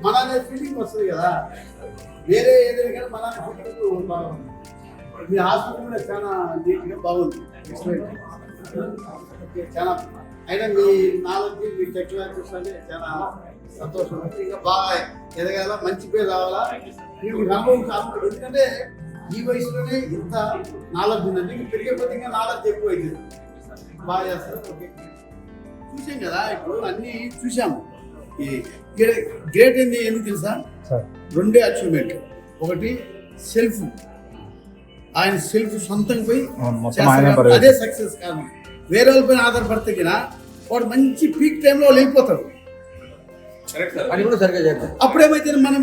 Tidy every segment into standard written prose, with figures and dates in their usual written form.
మన అనే ఫీలింగ్ వస్తుంది కదా, వేరే ఏదైనా కానీ మన అనే ఫీలింగ్ బాగుంది. మీ హాస్పిటల్ కూడా చాలా నీట్గా బాగుంది, చాలా. అయినా మీ నాలెడ్జ్, మీ టెక్నాలజీస్ అంటే చాలా సంతోషం. ఇంకా బాగా ఎదగాల, మంచి పేరు రావాలా. మీకు అనుభవం కాదు, ఎందుకంటే ఈ వయసులోనే ఇంత నాలెడ్జ్ ఉందంటే మీకు పెరిగే కొద్ది ఇంకా నాలెడ్జ్ ఎక్కువ అవుతుంది. బాగా చేస్తారు. ఓకే, చూసాం కదా, ఇప్పుడు అన్నీ చూసాము. ఈ గ్రేట్ ఏంది ఎందుకు తెలుసా? రెండే అచీవ్మెంట్. ఒకటి సెల్ఫ్, ఆయన సెల్ఫ్ సొంతంగా పోయి అదే సక్సెస్. కాదు వేరే వాళ్ళ పైన ఆధారపడితే కదా వాడు మంచి పీక్ టైంలో వాళ్ళు వెళ్ళిపోతారు. అప్పుడేమైతే మనం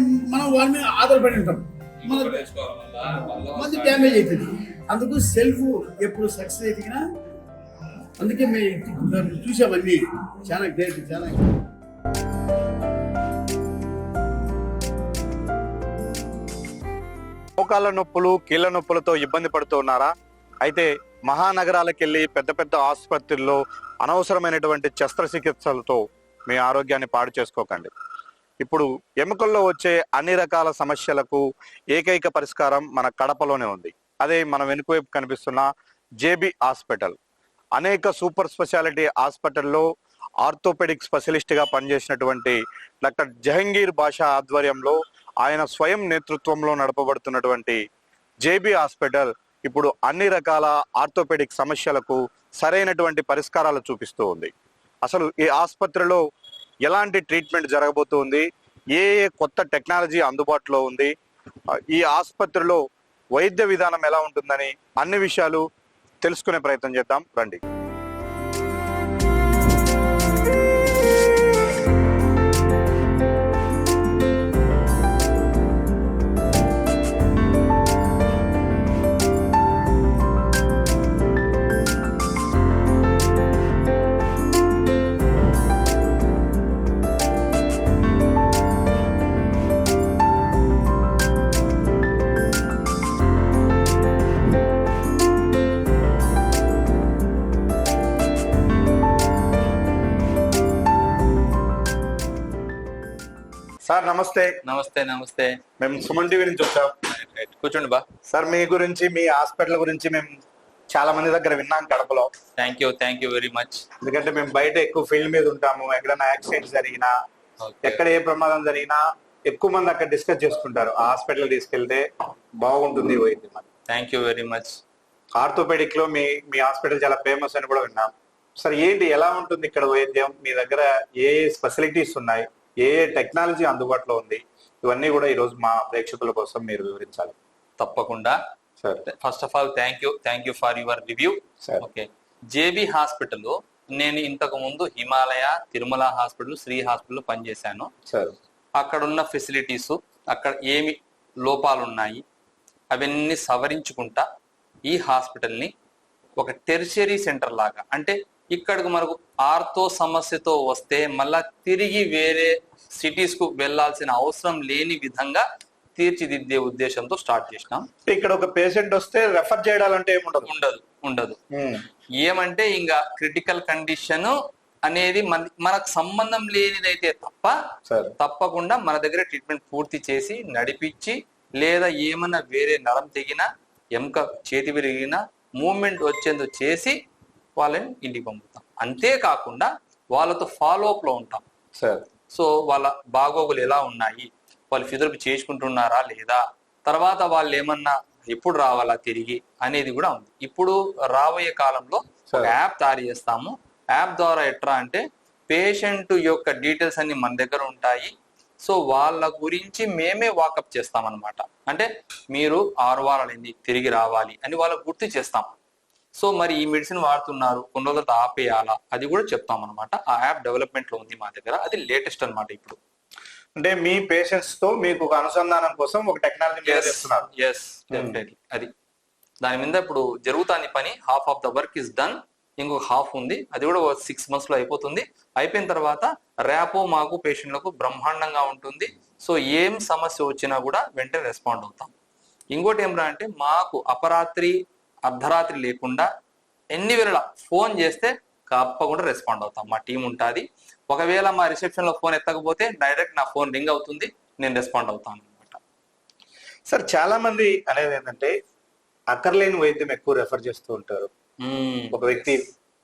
వాళ్ళ మీద ఆధారపడి ఉంటాం, మంచి డ్యామేజ్ అవుతుంది. అందుకు సెల్ఫ్ ఎప్పుడు సక్సెస్ అయితే అందుకే మేము చూసామన్నీ. చాలా గ్రేట్, చాలా. మోకాళ్ళ నొప్పులు, కీళ్ళ నొప్పులతో ఇబ్బంది పడుతూ ఉన్నారా? అయితే మహానగరాలకు వెళ్ళి పెద్ద పెద్ద ఆసుపత్రుల్లో అనవసరమైనటువంటి శస్త్రచికిత్సలతో మీ ఆరోగ్యాన్ని పాడు చేసుకోకండి. ఇప్పుడు ఎముకల్లో వచ్చే అన్ని రకాల సమస్యలకు ఏకైక పరిష్కారం మన కడపలోనే ఉంది. అదే మన వెనుకవైపు కనిపిస్తున్న జేబీ హాస్పిటల్. అనేక సూపర్ స్పెషాలిటీ హాస్పిటల్లో ఆర్థోపెడిక్ స్పెషలిస్ట్గా పనిచేసినటువంటి డాక్టర్ జహంగీర్ బాషా ఆధ్వర్యంలో, ఆయన స్వయం నేతృత్వంలో నడపబడుతున్నటువంటి జేబీ హాస్పిటల్ ఇప్పుడు అన్ని రకాల ఆర్థోపెడిక్ సమస్యలకు సరైనటువంటి పరిష్కారాలు చూపిస్తూ ఉంది. అసలు ఈ ఆసుపత్రిలో ఎలాంటి ట్రీట్మెంట్ జరగబోతుంది, ఏ కొత్త టెక్నాలజీ అందుబాటులో ఉంది, ఈ ఆసుపత్రిలో వైద్య విధానం ఎలా ఉంటుందని అన్ని విషయాలు తెలుసుకునే ప్రయత్నం చేద్దాం రండి. సార్ నమస్తే. నమస్తే. నమస్తే. మేము సుమన్ టీవీ నుంచి వచ్చాం. కూర్చోండి బా. సార్ మీ గురించి, మీ హాస్పిటల్ గురించి మేము చాలా మంది దగ్గర విన్నాం కడపలో. Thank you very much. ఎందుకంటే మేము బయట ఎక్కువ ఫీల్డ్ మీద ఉంటాము. ఎక్కడైనా యాక్సిడెంట్ జరిగినా, ఎక్కడ ఏ ప్రమాదం జరిగినా ఎక్కువ మంది అక్కడ డిస్కస్ చేసుకుంటారు. ఆ హాస్పిటల్ తీసుకెళ్తే బాగుంటుంది వైద్యం. Thank you very much. Orthopaedic లో మీ హాస్పిటల్ చాలా ఫేమస్ అని కూడా విన్నాం. సార్ ఏంటి, ఎలా ఉంటుంది ఇక్కడ వైద్యం? మీ దగ్గర ఏ స్పెషాలిటీస్ ఉన్నాయి, ఏ టెక్నాలజీ అందుబాటులో ఉంది, ఇవన్నీ కూడా ఈ రోజు మా ప్రేక్షకుల కోసం మీరు వివరించాలి. తప్పకుండా sir. First of all thank you for your review. Okay, JB హాస్పిటల్లో నేను ఇంతకు ముందు హిమాలయ, తిరుమల హాస్పిటల్, శ్రీ హాస్పిటల్ పనిచేశాను సార్. అక్కడ ఉన్న ఫెసిలిటీస్, అక్కడ ఏమి లోపాలు ఉన్నాయి అవన్నీ సవరించుకుంటా ఈ హాస్పిటల్ని ఒక టెర్షియరీ సెంటర్ లాగా, అంటే ఇక్కడికి మనకు ఆర్థో సమస్యతో వస్తే మళ్ళా తిరిగి వేరే సిటీస్ కు వెళ్లాల్సిన అవసరం లేని విధంగా తీర్చిదిద్దే ఉద్దేశంతో స్టార్ట్ చేసినాం. ఇక్కడ ఒక పేషెంట్ వస్తే రెఫర్ చేయడాలంటే ఉండదు. ఏమంటే ఇంకా క్రిటికల్ కండిషన్ అనేది మనకు సంబంధం లేనిదైతే తప్పకుండా మన దగ్గర ట్రీట్మెంట్ పూర్తి చేసి నడిపించి, లేదా ఏమన్నా వేరే నరం తెగినా, ఎముక చేతి విరిగినా మూవ్మెంట్ వచ్చేందుకు చేసి వాళ్ళని ఇంటికి పంపుతాం. అంతేకాకుండా వాళ్ళతో ఫాలో అప్ లో ఉంటాం సార్. సో వాళ్ళ బాగోగులు ఎలా ఉన్నాయి, వాళ్ళు ఫిజియోథెరపీ చేసుకుంటున్నారా లేదా, తర్వాత వాళ్ళు ఏమన్నా ఎప్పుడు రావాలా తిరిగి అనేది కూడా ఉంది. ఇప్పుడు రాబోయే కాలంలో ఒక యాప్ తయారు చేస్తాము. యాప్ ద్వారా ఎట్లా అంటే పేషెంట్ యొక్క డీటెయిల్స్ అన్ని మన దగ్గర ఉంటాయి. సో వాళ్ళ గురించి మేమే వాకప్ చేస్తాం అనమాట. అంటే మీరు 6 వారాలైంది తిరిగి రావాలి అని వాళ్ళకు గుర్తు చేస్తాం. సో మరి ఈ మెడిసిన్ వాడుతున్నారు, కొన్ని రోజులతో ఆపేయాలా, అది కూడా చెప్తాం అనమాట. ఆ యాప్ డెవలప్మెంట్ లో ఉంది మా దగ్గర, అది లేటెస్ట్ అనమాట. ఇప్పుడు అంటే మీ పేషెంట్స్ తో మీకు ఒక అనుసంధానం కోసం ఒక టెక్నాలజీ చేస్తున్నారు. డెఫినెట్లీ అది దాని మీద ఇప్పుడు జరుగుతాంది పని. Half of the work is done, ఇంకొక హాఫ్ ఉంది, అది కూడా 6 months లో అయిపోతుంది. అయిపోయిన తర్వాత ర్యాపో మాకు పేషెంట్లకు బ్రహ్మాండంగా ఉంటుంది. సో ఏం సమస్య వచ్చినా కూడా వెంటనే రెస్పాండ్ అవుతాం. ఇంకోటి ఏమరా అంటే మాకు అపరాత్రి అర్ధరాత్రి లేకుండా ఎన్ని వేళ ఫోన్ చేస్తే తప్పకుండా రెస్పాండ్ అవుతాం. మా టీం ఉంటుంది. ఒకవేళ మా రిసెప్షన్ లో ఫోన్ ఎత్తకపోతే డైరెక్ట్ నా ఫోన్ రింగ్ అవుతుంది, నేను రెస్పాండ్ అవుతాను అనమాట. సార్ చాలా మంది అనేది ఏంటంటే అక్కర్లేని వైద్యం ఎక్కువ రెఫర్ చేస్తూ ఉంటారు. ఒక వ్యక్తి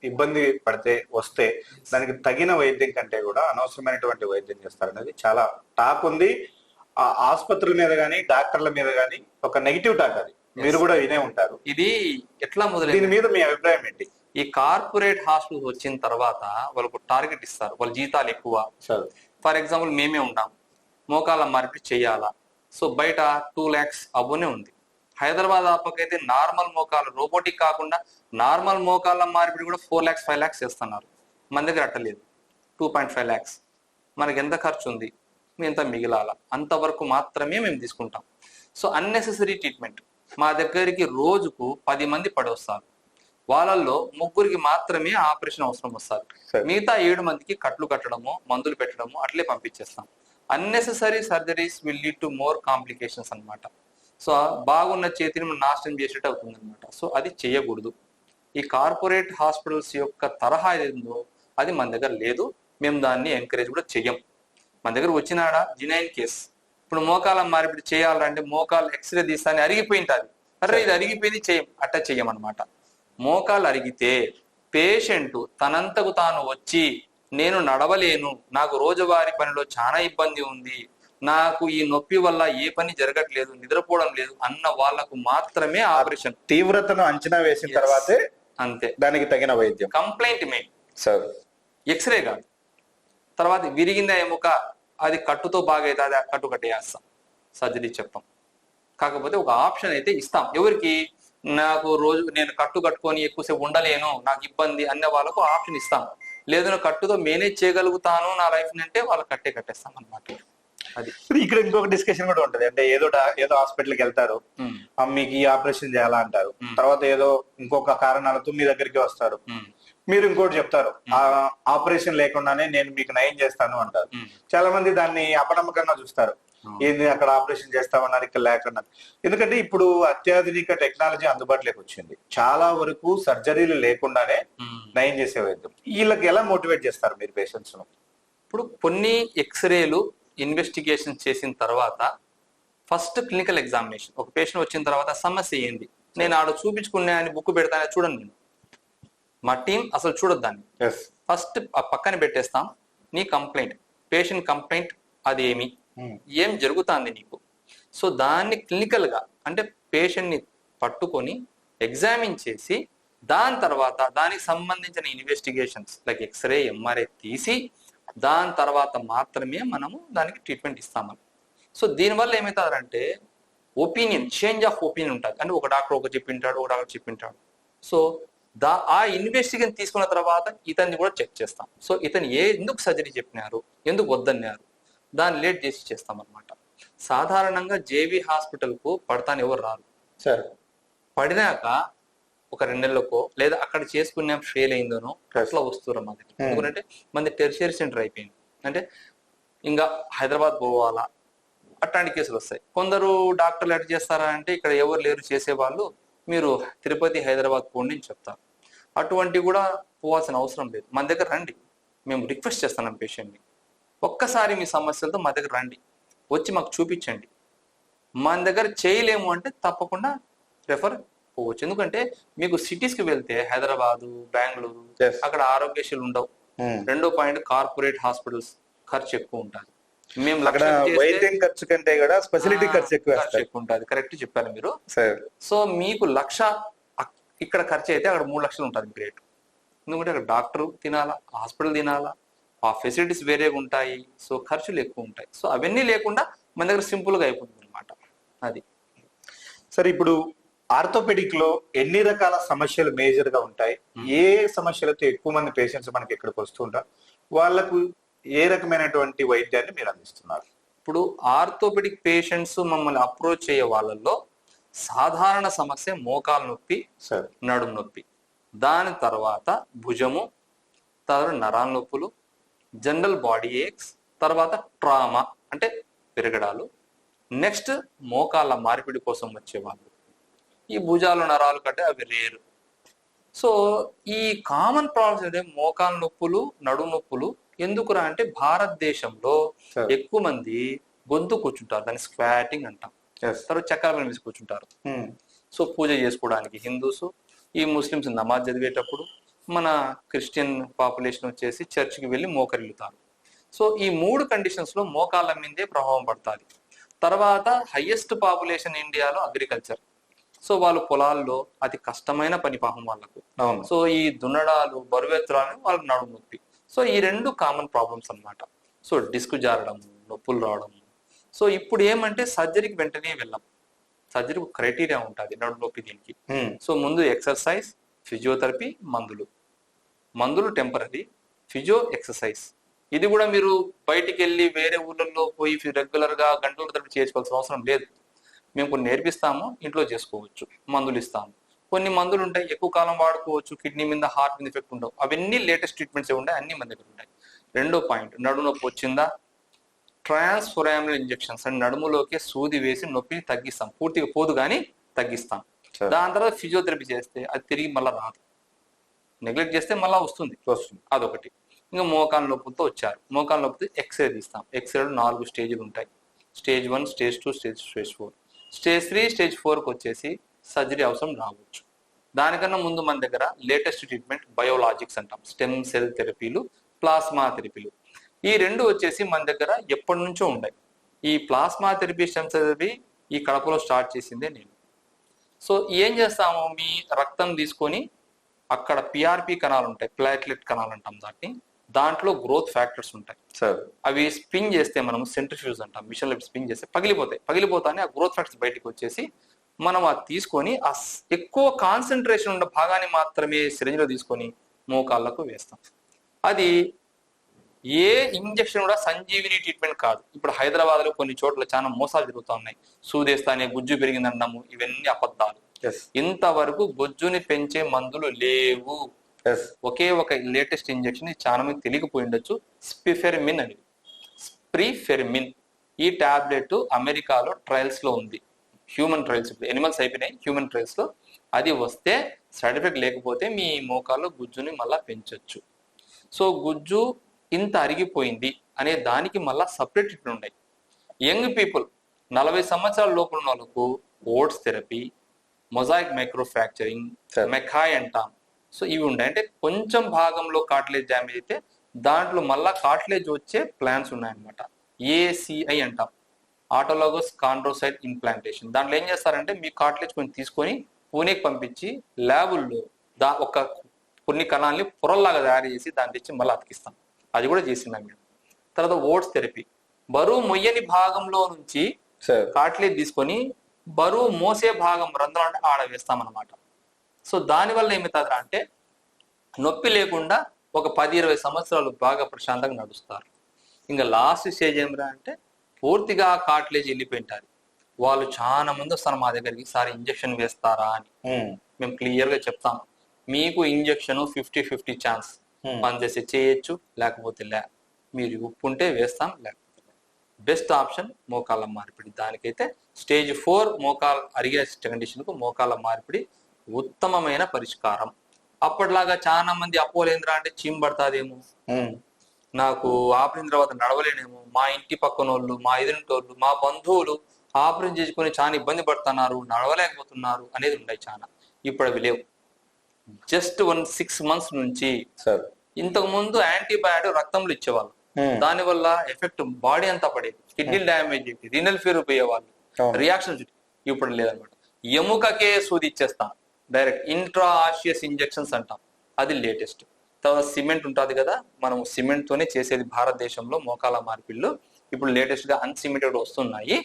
ఇబ్బంది పడితే వస్తే దానికి తగిన వైద్యం కంటే కూడా అనవసరమైనటువంటి వైద్యం చేస్తారు అనేది చాలా టాక్ ఉంది. ఆ ఆసుపత్రుల మీద కానీ డాక్టర్ల మీద కానీ ఒక నెగిటివ్ టాక్, అది మీరు కూడా వినే ఉంటారు. ఇది ఎట్లా దీని మొదలైంది? మీద మీ అభిప్రాయం ఏంటి? ఈ కార్పొరేట్ హాస్పిటల్స్ వచ్చిన తర్వాత వాళ్ళకు టార్గెట్ ఇస్తారు, వాళ్ళ జీతాలు ఎక్కువ. సార్ ఫర్ ఎగ్జాంపుల్ మేమే ఉంటాం, మోకాళ్ళ మార్పిడి చేయాలా, సో బయట 2 lakhs అబోనే ఉంది. హైదరాబాద్ ఆపకైతే నార్మల్ మోకాలు, రోబోటిక్ కాకుండా నార్మల్ మోకాళ్ళ మార్పిడి కూడా 4 lakhs 5 lakhs చేస్తున్నారు. మన దగ్గర అట్టలేదు, 2.5 lakhs. మనకి ఎంత ఖర్చు ఉంది, మీ ఎంత మిగిలాల, అంతవరకు మాత్రమే మేము తీసుకుంటాం. సో అన్నెసెసరీ ట్రీట్మెంట్ మా దగ్గరికి రోజుకు 10 మంది పడి వస్తారు. వాళ్ళల్లో 3 మాత్రమే ఆపరేషన్ అవసరం వస్తారు. మిగతా 7 మందికి కట్లు కట్టడము, మందులు పెట్టడము అట్లే పంపించేస్తాం. Unnecessary surgeries will lead to more complications అన్నమాట. సో బాగున్న చేతిని నాశనం చేసేట అవుతుంది అనమాట. సో అది చేయకూడదు. ఈ కార్పొరేట్ హాస్పిటల్స్ యొక్క తరహా ఏదో అది మన దగ్గర లేదు. మేము దాన్ని ఎంకరేజ్ కూడా చెయ్యం. మన దగ్గర వచ్చినాడా జినైన్ కేస్, ఇప్పుడు మోకాల మార్పిడి చేయాలంటే మోకాలు ఎక్స్రే తీస్తానే అరిగిపోయింటుంది, అరే ఇది అరిగిపోయింది చేయం, అట్ట చెయ్యమన్నమాట. మోకాలు అరిగితే పేషెంట్ తనంతకు తాను వచ్చి నేను నడవలేను, నాకు రోజువారీ పనిలో చాలా ఇబ్బంది ఉంది, నాకు ఈ నొప్పి వల్ల ఏ పని జరగట్లేదు, నిద్రపోవడం లేదు అన్న వాళ్ళకు మాత్రమే ఆపరేషన్. తీవ్రతను అంచనా వేసిన తర్వాతే అంతే దానికి తగిన వైద్యం. కంప్లైంట్ మెయిన్ సార్, ఎక్స్రే కాదు. తర్వాత విరిగిందా ఎముక, అది కట్టుతో బాగా అయితే అది కట్టు కట్టేస్తాం, సర్జరీ చెప్తాం. కాకపోతే ఒక ఆప్షన్ అయితే ఇస్తాం. ఎవరికి, నాకు రోజు నేను కట్టు కట్టుకొని ఎక్కువసేపు ఉండలేను, నాకు ఇబ్బంది అనే వాళ్ళకు ఆప్షన్ ఇస్తాం. లేదు నేను కట్టుతో మేనేజ్ చేయగలుగుతాను నా లైఫ్ అంటే వాళ్ళకి కట్టేస్తాం అనమాట. అది ఇక్కడ ఇంకొక డిస్కషన్ కూడా ఉంటది. అంటే ఏదో హాస్పిటల్కి వెళ్తారు, మీకు ఈ ఆపరేషన్ చేయాలా అంటారు, తర్వాత ఏదో ఇంకొక కారణాలతో మీ దగ్గరికి వస్తారు, మీరు ఇంకోటి చెప్తారు, ఆ ఆపరేషన్ లేకుండానే నేను మీకు నయం చేస్తాను అంటారు. చాలా మంది దాన్ని అపనమ్మకంగా చూస్తారు, ఏంది అక్కడ ఆపరేషన్ చేస్తామన్నారు ఇక్కడ లేకుండా. ఎందుకంటే ఇప్పుడు అత్యాధునిక టెక్నాలజీ అందుబాటులోకి వచ్చింది, చాలా వరకు సర్జరీలు లేకుండానే నయం చేసే వైద్యం. వీళ్ళకి ఎలా మోటివేట్ చేస్తారు మీరు పేషెంట్స్ ను? ఇప్పుడు కొన్ని ఎక్స్రేలు ఇన్వెస్టిగేషన్ చేసిన తర్వాత ఫస్ట్ క్లినికల్ ఎగ్జామినేషన్, ఒక పేషెంట్ వచ్చిన తర్వాత సమస్య ఏంది, నేను ఆడ చూపించుకునే అని బుక్ పెడతానే చూడండి, నేను మా టీం అసలు చూడొద్దు దాన్ని. ఫస్ట్ పక్కన పెట్టేస్తాం. నీ కంప్లైంట్, పేషెంట్ కంప్లైంట్, అది ఏం జరుగుతుంది నీకు. సో దాన్ని క్లినికల్ గా అంటే పేషెంట్ ని పట్టుకొని ఎగ్జామిన్ చేసి దాని తర్వాత దానికి సంబంధించిన ఇన్వెస్టిగేషన్స్ లైక్ ఎక్స్రే ఎంఆర్ఐ తీసి దాని తర్వాత మాత్రమే మనము దానికి ట్రీట్మెంట్ ఇస్తామని. సో దీనివల్ల ఏమవుతుందంటే ఒపీనియన్, చేంజ్ ఆఫ్ ఒపీనియన్ ఉంటుంది. అంటే ఒక డాక్టర్ ఒక చెప్పింటాడు, ఒక డాక్టర్ చెప్పింటాడు. సో ఆ ఇన్వెస్టిగేషన్ తీసుకున్న తర్వాత ఇతన్ని కూడా చెక్ చేస్తాం. సో ఇతను ఎందుకు సర్జరీ చెప్పినారు, ఎందుకు వద్దన్నారు, దాన్ని లేట్ చేసి చేస్తాం అనమాట. సాధారణంగా జేబీ హాస్పిటల్ కు పడతాను ఎవరు రారు సార్. పడినాక ఒక 2 నెలలకో లేదా అక్కడ చేసుకునే ఫెయిల్ అయిందనో అట్లా వస్తున్నారు మా దగ్గర. ఎందుకంటే మంది టెర్షియరీ సెంటర్ అయిపోయింది, అంటే ఇంకా హైదరాబాద్ పోవాలా అట్లాంటి కేసులు వస్తాయి. కొందరు డాక్టర్లు ఎట్ చేస్తారా అంటే ఇక్కడ ఎవరు లేరు చేసేవాళ్ళు, మీరు తిరుపతి హైదరాబాద్ పోండి అని చెప్తారు. అటువంటివి కూడా పోవాల్సిన అవసరం లేదు, మన దగ్గర రండి, మేము రిక్వెస్ట్ చేస్తున్నాం పేషెంట్ని, ఒక్కసారి మీ సమస్యలతో మా దగ్గర రండి, వచ్చి మాకు చూపించండి. మన దగ్గర చేయలేము అంటే తప్పకుండా రెఫర్ పోవచ్చు. ఎందుకంటే మీకు సిటీస్కి వెళ్తే హైదరాబాదు, బెంగళూరు అక్కడ ఆరోగ్యశ్రీలు ఉండవు. 2వ పాయింట్ కార్పొరేట్ హాస్పిటల్స్ ఖర్చు ఎక్కువ ఉంటుంది. మేము వైద్యం ఖర్చు కంటే కూడా స్పెషాలిటీ ఖర్చు ఎక్కువ ఉంటుంది. కరెక్ట్ చెప్పారు మీరు. సో మీకు 1 లక్ష ఇక్కడ ఖర్చు అయితే అక్కడ 3 లక్షలు ఉంటుంది గ్రేట్. ఎందుకంటే అక్కడ డాక్టర్ తినాలా, హాస్పిటల్ తినాలా, ఆ ఫెసిలిటీస్ వేరేగా ఉంటాయి, సో ఖర్చులు ఎక్కువ ఉంటాయి. సో అవన్నీ లేకుండా మన దగ్గర సింపుల్ గా అయిపోతుంది అనమాట. అది సరే. ఇప్పుడు ఆర్థోపెడిక్ లో ఎన్ని రకాల సమస్యలు మేజర్ గా ఉంటాయి, ఏ సమస్యలతో ఎక్కువ మంది పేషెంట్స్ మనకి ఇక్కడికి వస్తుంటారు, వాళ్ళకు ఏ రకమైనటువంటి వైద్యాన్ని మీరు అందిస్తున్నారు? ఇప్పుడు ఆర్థోపెడిక్ పేషెంట్స్ మమ్మల్ని అప్రోచ్ అయ్యే వాళ్ళల్లో సాధారణ సమస్య మోకాలు నొప్పి, నడుము నొప్పి, దాని తర్వాత భుజము, తర్వాత నరాల నొప్పులు, జనరల్ బాడీ ఏక్స్, తర్వాత ట్రామా అంటే పెరగడాలు, నెక్స్ట్ మోకాళ్ళ మార్పిడి కోసం వచ్చేవాళ్ళు. ఈ భుజాలు నరాలు కంటే అవి రేరు. సో ఈ కామన్ ప్రాబ్లమ్స్ అంటే మోకాలు నొప్పులు, నడుము నొప్పులు ఎందుకురా అంటే భారతదేశంలో ఎక్కువ మంది గొంతు కూర్చుంటారు, దాన్ని స్క్వాటింగ్ అంటాం. తర్వాత చక్రాల మీద వేసి కూర్చుంటారు. సో పూజ చేసుకోవడానికి హిందూస్, ఈ ముస్లిమ్స్ నమాజ్ చదివేటప్పుడు, మన క్రిస్టియన్ పాపులేషన్ వచ్చేసి చర్చికి వెళ్ళి మోకరిల్లుతారు. సో ఈ 3 కండిషన్స్ లో మోకాళ్ళ మీదే ప్రభావం పడుతుంది. తర్వాత హైయెస్ట్ పాపులేషన్ ఇండియాలో అగ్రికల్చర్. సో వాళ్ళు పొలాల్లో అతి కష్టమైన పని పాపం వాళ్ళకు. సో ఈ దున్నడాలు, బరువెత్తడాలు వాళ్ళకి నడుము నొప్పి. సో ఈ 2 కామన్ ప్రాబ్లమ్స్ అన్నమాట. సో డిస్క్ జారడం, నొప్పులు రావడం. సో ఇప్పుడు ఏమంటే సర్జరీకి వెంటనే వెళ్ళాం. సర్జరీ క్రైటీరియా ఉంటుంది నడుము నొప్పి దీనికి. సో ముందు ఎక్సర్సైజ్, ఫిజియోథెరపీ, మందులు టెంపరీ, ఫిజియో, ఎక్సర్సైజ్. ఇది కూడా మీరు బయటికి వెళ్ళి వేరే ఊళ్ళల్లో పోయి రెగ్యులర్ గా గంటల తరబడి చేసుకోవాల్సిన అవసరం లేదు. మేము కొన్ని నేర్పిస్తాము, ఇంట్లో చేసుకోవచ్చు. మందులు ఇస్తాము. కొన్ని మందులు ఉంటాయి ఎక్కువ కాలం వాడుకోవచ్చు, కిడ్నీ మీద, హార్ట్ మీద ఎఫెక్ట్ ఉండవు. అవన్నీ లేటెస్ట్ ట్రీట్మెంట్స్ ఉంటాయి, అన్ని మన దగ్గర ఉంటాయి. 2వ పాయింట్, నడుము నొప్పి వచ్చిందా, ట్రాన్స్ఫోరామినల్ ఇంజెక్షన్స్ అని నడుములోకి సూది వేసి నొప్పిని తగ్గిస్తాం. పూర్తిగా పోదు కానీ తగ్గిస్తాం. దాని తర్వాత ఫిజియోథెరపీ చేస్తే అది తిరిగి మళ్ళీ రాదు. నెగ్లెక్ట్ చేస్తే మళ్ళీ వస్తుంది. అదొకటి. ఇంకా మోకాలు నొప్పులతో వచ్చారు. మోకాలు నొప్పితో ఎక్స్రే తీస్తాం. ఎక్స్రేలో 4 స్టేజ్లు ఉంటాయి. Stage 1, stage 2, stage 4. Stage 3, stage 4కి వచ్చేసి సర్జరీ అవసరం రావచ్చు. దానికన్నా ముందు మన దగ్గర లేటెస్ట్ ట్రీట్మెంట్ బయోలాజిక్స్ అంటాం. స్టెమ్ సెల్ థెరపీలు, ప్లాస్మా థెరపీలు. ఈ 2 వచ్చేసి మన దగ్గర ఎప్పటి నుంచో ఉన్నాయి. ఈ plasma therapy, stem cell therapy ఈ కడపలో స్టార్ట్ చేసిందే నేను. సో ఏం చేస్తాము, మీ రక్తం తీసుకొని అక్కడ పిఆర్పి కణాలు ఉంటాయి, ప్లాట్లెట్ కణాలు అంటాం దాన్ని. దాంట్లో గ్రోత్ ఫ్యాక్టర్స్ ఉంటాయి. అవి స్పిన్ చేస్తే మనం సెంట్రిఫ్యూజ్ అంటాం. మిషన్లో స్పిన్ చేస్తే పగిలిపోతానే ఆ గ్రోత్ ఫ్యాక్టర్స్ బయటకు వచ్చేసి మనం అది తీసుకొని ఆ ఎక్కువ కాన్సన్ట్రేషన్ ఉన్న భాగాన్ని మాత్రమే సిరంజిలో తీసుకొని మోకాళ్ళకు వేస్తాం. అది ఏ ఇంజక్షన్ కూడా సంజీవిని ట్రీట్మెంట్ కాదు. ఇప్పుడు హైదరాబాద్ లో కొన్ని చోట్ల చాలా మోసాలు జరుగుతూ ఉన్నాయి. సూదేస్తానే గుజ్జు పెరిగిందన్నాము, ఇవన్నీ అబద్ధాలు. ఇంతవరకు గుజ్జుని పెంచే మందులు లేవు. ఒకే ఒక లేటెస్ట్ ఇంజక్షన్, చాలా మంది తెలియకపోయి ఉండొచ్చు, స్పిఫెర్మిన్ అనేది. స్ప్రిఫెర్మిన్ ఈ టాబ్లెట్ అమెరికాలో ట్రయల్స్ లో ఉంది. హ్యూమన్ ట్రయల్స్, ఇప్పుడు ఎనిమల్స్ అయిపోయినాయి, హ్యూమన్ ట్రయల్స్ లో అది వస్తే సైడ్ ఎఫెక్ట్ లేకపోతే మీ మోకాల్లో గుజ్జుని మళ్ళా పెంచొచ్చు. సో గుజ్జు ఇంత అరిగిపోయింది అనే దానికి మళ్ళా సపరేట్ ట్రీట్మెంట్ ఉన్నాయి. యంగ్ పీపుల్ 40 సంవత్సరాల లోపల ఉన్న వాళ్ళకు oats therapy, mosaic micro fracturing, McCoy అంటాం. సో ఇవి ఉన్నాయి. అంటే కొంచెం భాగంలో కార్టిలేజ్ డ్యామేజ్ అయితే దాంట్లో మళ్ళా కార్టిలేజ్ వచ్చే ప్లాన్స్ ఉన్నాయన్నమాట. ఏసిఐ అంటాం, ఆటోలాగస్ కాండ్రోసైట్ ఇంప్లాంటేషన్. దాంట్లో ఏం చేస్తారంటే మీ కార్టిలేజ్ కొన్ని తీసుకొని పూణేకి పంపించి ల్యాబుల్లో కొన్ని కణాలని పొరల్లాగా తయారు చేసి దాన్ని తెచ్చి మళ్ళీ అతికిస్తాం. అది కూడా చేసినాం మేము. తర్వాత ఓట్స్ థెరపీ, బరువు మొయ్యని భాగంలో నుంచి కార్టిలేజ్ తీసుకొని బరువు మోసే భాగం రంధ్రం అంటే ఆడ వేస్తాం అన్నమాట. సో దానివల్ల ఏమవుతుంది అంటే నొప్పి లేకుండా ఒక 10-20 సంవత్సరాలు బాగా ప్రశాంతంగా నడుస్తారు. ఇంకా లాస్ట్ స్టేజ్ ఏమిరా అంటే పూర్తిగా కార్టిలేజ్ వెళ్ళిపోయింటారు. వాళ్ళు చాలా మంది వస్తారు మా దగ్గరికి, సార్ ఇంజక్షన్ వేస్తారా అని. మేము క్లియర్ గా చెప్తాం, మీకు ఇంజక్షన్ 50-50 ఛాన్స్, పనిచేసి చేయొచ్చు, లేకపోతే మీరు ఉప్పు ఉంటే వేస్తాం, లేకపోతే బెస్ట్ ఆప్షన్ మోకాళ్ళ మార్పిడి. దానికైతే స్టేజ్ 4 మోకాలు అరిగే కండిషన్ కు మోకాళ్ళ మార్పిడి ఉత్తమమైన పరిష్కారం. అప్పటిలాగా చాలా మంది అపోలేంద్ర అంటే చీంబడతాదేమో, నాకు ఆపరేషన్ తర్వాత నడవలేనేమో, మా ఇంటి పక్కన వాళ్ళు, మా ఎదురింటోళ్ళు, మా బంధువులు ఆపరేషన్ చేసుకొని చాలా ఇబ్బంది పడుతున్నారు, నడవలేకపోతున్నారు అనేది ఉన్నాయి చాలా. ఇప్పుడు అవి లేవు. జస్ట్ 6 months నుంచి ఇంతకు ముందు యాంటీబయాటిక్ రక్తంలో ఇచ్చేవాళ్ళు, దానివల్ల ఎఫెక్ట్ బాడీ అంతా పడేది, కిడ్నీ డ్యామేజ్ అయ్యేది, రీనల్ ఫెయిల్యూర్ పోయేవాళ్ళు, రియాక్షన్స్. ఇప్పుడు లేదనమాట. ఎముకకే సూది ఇచ్చేస్తాం డైరెక్ట్, ఇంట్రా ఆసియస్ ఇంజెక్షన్స్ అంటాం, అది లేటెస్ట్. తర్వాత సిమెంట్ ఉంటుంది కదా, మనం సిమెంట్ తోనే చేసేది భారతదేశంలో మోకాల మార్పిళ్ళు. ఇప్పుడు లేటెస్ట్ గా అన్సిమెంటెడ్ వస్తున్నాయి.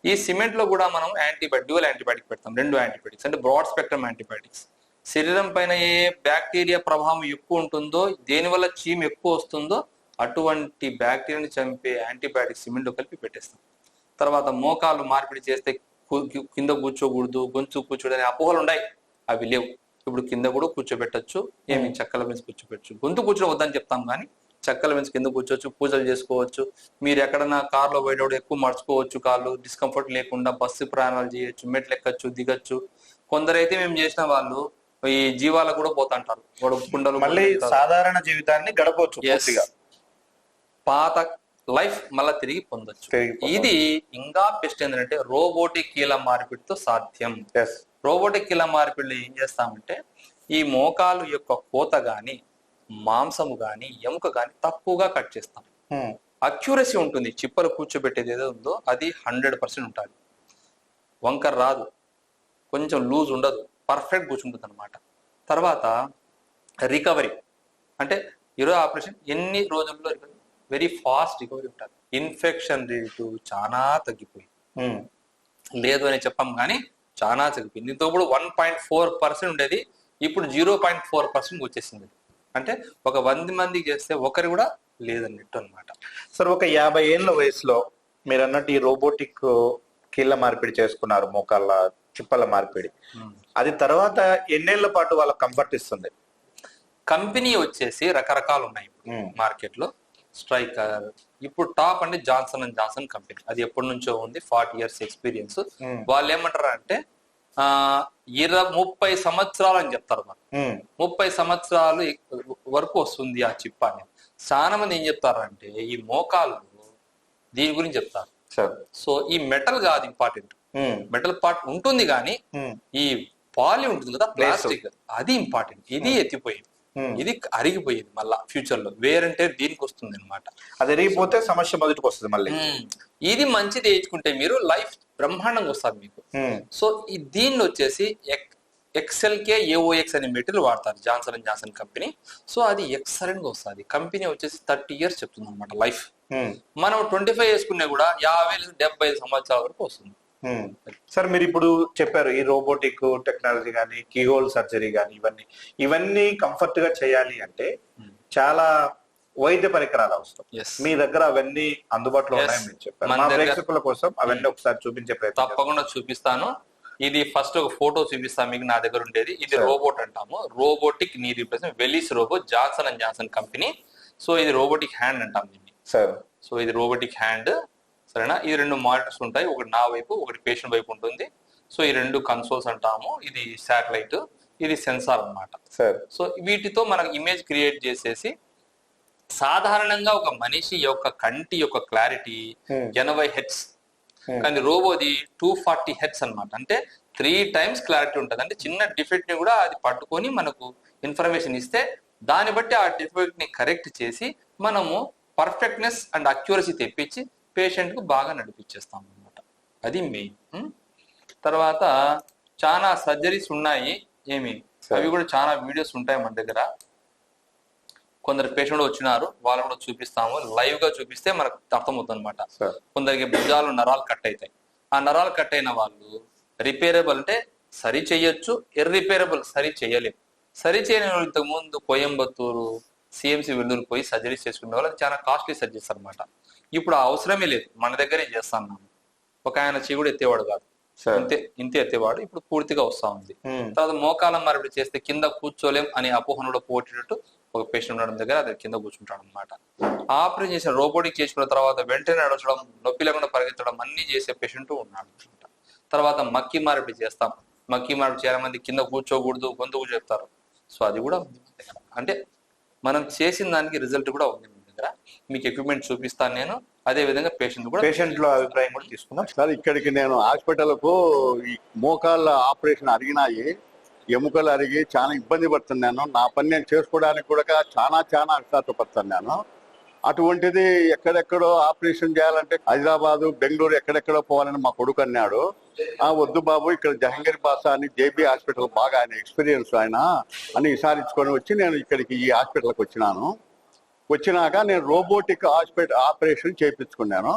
ఈ సిమెంట్ లో కూడా మనం డ్యూయల్ యాంటీబయాటిక్ పెడతాం, 2 యాంటీబయాటిక్స్ అంటే బ్రాడ్ స్పెక్ట్రమ్ యాంటీబయాటిక్స్. శరీరం పైన ఏ బ్యాక్టీరియా ప్రభావం ఎక్కువ ఉంటుందో, దేనివల్ల చీమ్ ఎక్కువ వస్తుందో అటువంటి బ్యాక్టీరియాని చంపే యాంటీబయాటిక్ సిమెంట్ కలిపి పెట్టేస్తాం. తర్వాత మోకాలు మార్పిడి చేస్తే కింద కూర్చోకూడదు, గొంతు కూర్చోడనే అపోహలు ఉన్నాయి, అవి లేవు. ఇప్పుడు కింద కూడా కూర్చోబెట్టచ్చు, ఏమి చక్కల వెంచి కూర్చోబెట్టచ్చు. గొంతు కూర్చో వద్దని చెప్తాం కానీ చక్కల వెంచి కింద కూర్చోవచ్చు, పూజలు చేసుకోవచ్చు. మీరు ఎక్కడన్నా కార్లో పోయేటప్పుడు ఎక్కువ మర్చుకోవచ్చు, కాళ్ళు డిస్కంఫర్ట్ లేకుండా బస్సు ప్రయాణాలు చేయొచ్చు, మెట్లు ఎక్కచ్చు, దిగచ్చు. కొందరైతే మేము చేసిన వాళ్ళు ఈ జీవాలకు కూడా పోతుంటారు వాడు కుండలు మళ్ళీ సాధారణ జీవితాన్ని గడపవచ్చు పూర్తిగా. పాత లైఫ్ మళ్ళీ తిరిగి పొందొచ్చు. ఇది ఇంకా బెస్ట్ ఏంటంటే రోబోటిక్ కీల మార్పిడితో సాధ్యం. రోబోటిక్ కీల మార్పిడిలో ఏం చేస్తామంటే ఈ మోకాలు యొక్క కోత గాని మాంసము గాని ఎముక గాని తక్కువగా కట్ చేస్తాం. అక్యూరసీ ఉంటుంది. చిప్పలు కూర్చోబెట్టేది ఏదో ఉందో అది 100% ఉంటుంది. వంకర్ రాదు, కొంచెం లూజ్ ఉండదు, పర్ఫెక్ట్ కూర్చుంటుంది అనమాట. తర్వాత రికవరీ అంటే ఈరోజు ఆపరేషన్ ఎన్ని రోజుల్లో వెరీ ఫాస్ట్ రికవరీ ఉంటుంది. ఇన్ఫెక్షన్ రేటు చాలా తగ్గిపోయింది. లేదు అని చెప్పాం కానీ చాలా తగ్గిపోయింది. దీంతో ఇప్పుడు 1.4% ఉండేది, ఇప్పుడు 0.4% వచ్చేసింది. అంటే ఒక 100 మందికి చేస్తే ఒకరు కూడా లేదన్నట్టు అనమాట. సార్, ఒక 50 ఏళ్ళ వయసులో మీరు అన్నట్టు ఈ రోబోటిక్ కీళ్ళ మార్పిడి చేసుకున్నారు, మోకాళ్ళ చిప్పల మార్పిడి. అది తర్వాత ఎన్నేళ్ల పాటు వాళ్ళకి కంఫర్ట్ ఇస్తుంది? కంపెనీ వచ్చేసి రకరకాలు ఉన్నాయి మార్కెట్ లో. స్ట్రైకర్ ఇప్పుడు టాప్ అంటే జాన్సన్ అండ్ జాన్సన్ కంపెనీ, అది ఎప్పటి నుంచో ఉంది, 40 years ఎక్స్పీరియన్స్. వాళ్ళు ఏమంటారు అంటే 30 సంవత్సరాలు అని చెప్తారు. 30 సంవత్సరాలు వరకు వస్తుంది ఆ చిప్ అనేది. చాలా మంది ఏం చెప్తారంటే ఈ మోకాలు దీని గురించి చెప్తారు. సో ఈ మెటల్ కాదు ఇంపార్టెంట్, మెటల్ పార్ట్ ఉంటుంది కానీ ఈ పాలి ఉంటుంది కదా ప్లాస్టిక్, అది ఇంపార్టెంట్. ఇది ఎత్తిపోయింది, ఇది అరిగిపోయింది. మళ్ళా ఫ్యూచర్ లో వేరంటే దీనికి వస్తుంది అనమాట. అది అరిగిపోతే సమస్య మొదటికి వస్తుంది మళ్ళీ. ఇది మంచిది వేయించుకుంటే మీరు లైఫ్ బ్రహ్మాండంగా వస్తుంది మీకు. సో ఈ దీన్ని వచ్చేసి XLK AOX అనే మెటీరియల్ వాడతారు Johnson and Johnson company. So అది ఎక్సలెంట్ గా వస్తుంది. కంపెనీ వచ్చేసి 30 years చెప్తుంది అనమాట లైఫ్. మనం 25 వేసుకున్నా కూడా 50-75 సంవత్సరాల వరకు వస్తుంది. సార్, మీరు ఇప్పుడు చెప్పారు ఈ రోబోటిక్ టెక్నాలజీ కానీ కీహోల్ సర్జరీ కానీ ఇవన్నీ కంఫర్ట్ గా చేయాలి అంటే చాలా వైద్య పరికరాలు అవసరం. మీ దగ్గర అవన్నీ అందుబాటులో ఉన్నాయని మీరు చెప్పారు. మా ప్రేక్షకుల కోసం అవన్నీ ఒకసారి చూపించే ప్రయత్నం. తప్పకుండా చూపిస్తాను. ఇది ఫస్ట్ ఒక ఫోటో చూపిస్తాను మీకు. నా దగ్గర ఉండేది ఇది రోబోట్ అంటాము, robotic knee replacement Velys robo, Johnson and Johnson company. So ఇది రోబోటిక్ హ్యాండ్ అంటాం దీన్ని. సో ఇది రోబోటిక్ హ్యాండ్, సరేనా. ఇది 2 మానిటర్స్ ఉంటాయి, ఒకటి నా వైపు ఒకటి పేషెంట్ వైపు ఉంటుంది. సో ఈ 2 కన్సోల్స్ అంటాము. ఇది శాటిలైట్, ఇది సెన్సార్ అన్నమాట. సో వీటితో మనకు ఇమేజ్ క్రియేట్ చేసేసి సాధారణంగా ఒక మనిషి యొక్క కంటి యొక్క క్లారిటీ 80 Hz, కానీ రోబోది 240 Hz అన్నమాట. అంటే 3 times క్లారిటీ ఉంటుంది. అంటే చిన్న డిఫెక్ట్ ని కూడా అది పట్టుకొని మనకు ఇన్ఫర్మేషన్ ఇస్తే దాన్ని బట్టి ఆ డిఫెక్ట్ ని కరెక్ట్ చేసి మనము పర్ఫెక్ట్నెస్ అండ్ అక్యూరసీ తెప్పించి పేషెంట్ కు బాగా నడిపించేస్తాం అనమాట. అది మెయిన్. తర్వాత చాలా సర్జరీస్ ఉన్నాయి అవి కూడా చాలా వీడియోస్ ఉంటాయి మన దగ్గర. కొందరు పేషెంట్ వచ్చినారు, వాళ్ళు కూడా చూపిస్తాము. లైవ్ గా చూపిస్తే మనకు అర్థమవుతుంది అనమాట. కొందరికి భుజాలు నరాలు కట్ అవుతాయి. ఆ నరాలు కట్ అయిన వాళ్ళు రిపేరబుల్ అంటే సరి చేయొచ్చు, ఇర్రిపేరబుల్ సరి చేయలేము. సరి చేయని వాళ్ళు ఇంతకు ముందు కోయంబత్తూరు, CMC వెల్లూరు పోయి సర్జరీస్ చేసుకునే వాళ్ళు చాలా కాస్ట్లీ సర్జరీస్ అనమాట. ఇప్పుడు అవసరమే లేదు, మన దగ్గరే చేస్తున్నాము. ఒక ఆయన చెవుడు ఎత్తేవాడు కాదు, ఇంతే ఎత్తేవాడు, ఇప్పుడు పూర్తిగా వస్తా ఉంది. తర్వాత మోకాలం మార్పిడి చేస్తే కింద కూర్చోలేం అనే అపోహనలో పోటీనట్టు ఒక పేషెంట్ ఉండడం దగ్గర అది కింద కూర్చుంటాడు అనమాట. ఆపరేషన్ చేసిన రోబోటిక్ చేసుకున్న తర్వాత వెంటనే నడచడం, నొప్పి లేకుండా పరిగెత్తడం అన్ని చేసే పేషెంట్ ఉన్నాడు అనమాట. తర్వాత మక్కి మార్పిడి చేస్తాం. మక్కి మార్పిడి చాలా మంది కింద కూర్చోకూడదు, గొంతుకు చెప్తారు. సో అది కూడా ఉంది మన దగ్గర. అంటే మనం చేసిన దానికి రిజల్ట్ కూడా ఉంది మన దగ్గర. మీకు ఎక్విప్మెంట్ చూపిస్తాను నేను. అదే విధంగా పేషెంట్ లో అభిప్రాయం కూడా తీసుకుందాం. సార్, ఇక్కడికి నేను హాస్పిటల్కు ఈ మోకాళ్ళ ఆపరేషన్ అరిగినాయి, ఎముకలు అరిగి చాలా ఇబ్బంది పడుతున్నాను. నా పని నేను చేసుకోవడానికి కూడా చాలా అక్షాత్రపడుతున్నాను. అటువంటిది ఎక్కడెక్కడో ఆపరేషన్ చేయాలంటే హైదరాబాదు, బెంగళూరు ఎక్కడెక్కడో పోవాలని మా కొడుకు అన్నాడు. వద్దు బాబు, ఇక్కడ జహంగీర్ బాసా అని JB హాస్పిటల్ బాగా ఆయన ఎక్స్పీరియన్స్ ఆయన అని విసారించుకొని వచ్చి నేను ఇక్కడికి ఈ హాస్పిటల్కి వచ్చినాక నేను రోబోటిక్ ఆపరేషన్ చేయించుకున్నాను.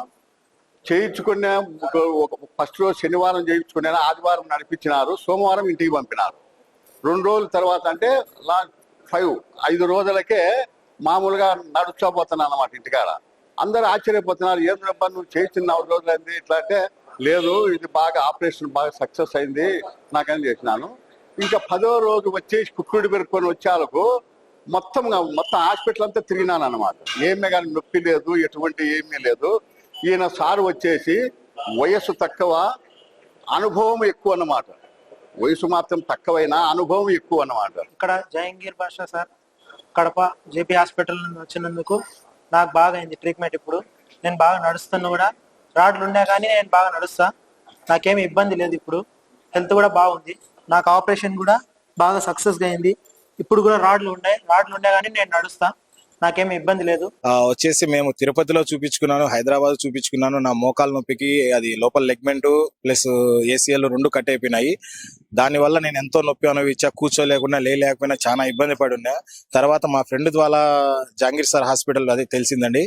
ఫస్ట్ రోజు శనివారం చేయించుకున్నాను, ఆదివారం నడిపించినారు, సోమవారం ఇంటికి పంపినారు. 2 రోజుల తర్వాత అంటే 5 రోజులకే మామూలుగా నడుచోపోతున్నాను అన్నమాట ఇంటికాడ. అందరూ ఆశ్చర్యపోతున్నారు, ఏం రబ్బా నువ్వు చేయించిన 4 రోజులైంది ఇట్లా అంటే, లేదు ఇది బాగా ఆపరేషన్ బాగా సక్సెస్ అయింది నాకని చేసినాను. ఇంకా 10వ రోజు వచ్చేసి కుక్కుడు పెరుక్కొని వచ్చేలకు మొత్తం హాస్పిటల్ అంతా తిరిగినాను అనమాట. ఏమీ కానీ నొప్పి లేదు, ఎటువంటి ఏమీ లేదు. ఈయన సార్ వచ్చేసి వయస్సు తక్కువ, అనుభవం ఎక్కువ అన్నమాట. వయసు మాత్రం తక్కువైనా అనుభవం ఎక్కువ అన్నమాట. ఇక్కడ జహంగీర్ భాష సార్, కడప జేపీ హాస్పిటల్ నుండి వచ్చినందుకు నాకు బాగా అయింది ట్రీట్మెంట్. ఇప్పుడు నేను బాగా నడుస్తున్నా కూడా, రాడ్లు ఉన్నా కానీ నేను బాగా నడుస్తా, నాకేమి ఇబ్బంది లేదు. ఇప్పుడు హెల్త్ కూడా బాగుంది. నాకు ఆపరేషన్ కూడా బాగా సక్సెస్గా అయింది. ఇప్పుడు కూడా రాడ్లు ఉన్నాయి కానీ నేను నడుస్తా, నాకేమి ఇబ్బంది లేదు. వచ్చేసి మేము తిరుపతిలో చూపించుకున్నాను, హైదరాబాద్ చూపించుకున్నాను. నా మోకాలు నొప్పికి అది లోపల లెగ్మెంట్ ప్లస్ ఏసీఎల్ రెండు కట్ అయిపోయినాయి. దానివల్ల నేను ఎంతో నొప్పి అనుభవించా, కూర్చోలేకుండా లేకపోయినా చాలా ఇబ్బంది పడి ఉన్నా. తర్వాత మా ఫ్రెండ్ ద్వారా జహాంగీర్ సార్ హాస్పిటల్ అది తెలిసిందండి,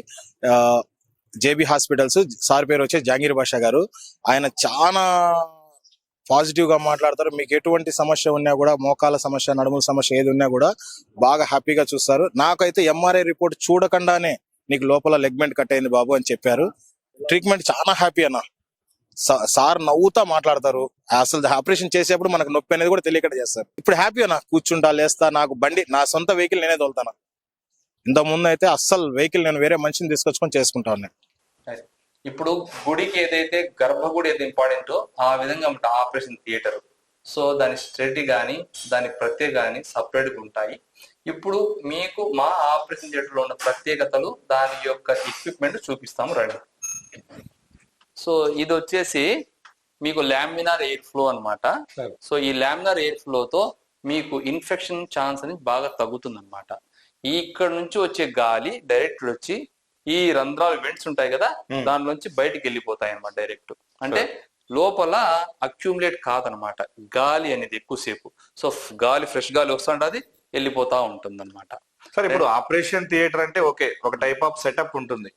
జేబీ హాస్పిటల్స్. సార్ పేరు వచ్చి జహాంగీర్ బాషా గారు. ఆయన చాలా పాజిటివ్ గా మాట్లాడతారు. మీకు ఎటువంటి సమస్య ఉన్నా కూడా, మోకాల సమస్య, నడుముల సమస్య ఏది ఉన్నా కూడా బాగా హ్యాపీగా చూస్తారు. నాకైతే ఎంఆర్ఐ రిపోర్ట్ చూడకుండానే నీకు లోపల లెగ్మెంట్ కట్ అయింది బాబు అని చెప్పారు. ట్రీట్మెంట్ చాలా హ్యాపీ అన్న. సార్ నవ్వుతా మాట్లాడతారు. అసలు ఆపరేషన్ చేసేప్పుడు మనకు నొప్పి అనేది కూడా తెలియకుండా చేస్తారు. ఇప్పుడు హ్యాపీ అన్న, కూర్చుంటా లేస్తా. నాకు బండి, నా సొంత వెహికల్ నేనే తోలుతాను. ఇంత ముందు అయితే అస్సలు వెహికల్ నేను వేరే మనిషిని తీసుకొచ్చుకొని చేసుకుంటా ఉన్నా. ఇప్పుడు గుడికి ఏదైతే గర్భగుడి ఏదైతే ఇంపార్టెంటో ఆ విధంగా ఆపరేషన్ థియేటర్. సో దాని స్ట్రెట్ గానీ దాని ప్రత్యేక గానీ సపరేట్ గా ఉంటాయి. ఇప్పుడు మీకు మా ఆపరేషన్ థియేటర్ లో ఉన్న ప్రత్యేకతలు, దాని యొక్క ఎక్విప్మెంట్ చూపిస్తాము రండి. సో ఇది వచ్చేసి మీకు లామినార్ ఎయిర్ ఫ్లో అన్నమాట. సో ఈ లామినార్ ఎయిర్ ఫ్లోతో మీకు ఇన్ఫెక్షన్ ఛాన్స్ అనేది బాగా తగ్గుతుంది అనమాట. ఇక్కడ నుంచి వచ్చే గాలి డైరెక్ట్ వచ్చి ఈ రంధ్రాలు వెంట్స్ ఉంటాయి కదా, దానిలోంచి బయటికి వెళ్ళిపోతాయి అనమాట డైరెక్ట్. అంటే లోపల అక్యూములేట్ కాదనమాట గాలి అనేది ఎక్కువసేపు. సో గాలి, ఫ్రెష్ గాలి వస్తుంటది, వెళ్ళిపోతా ఉంటుంది అనమాట. సార్ ఇప్పుడు ఆపరేషన్ థియేటర్ అంటే ఓకే, ఒక టైప్ ఆఫ్ సెటప్ ఉంటుంది.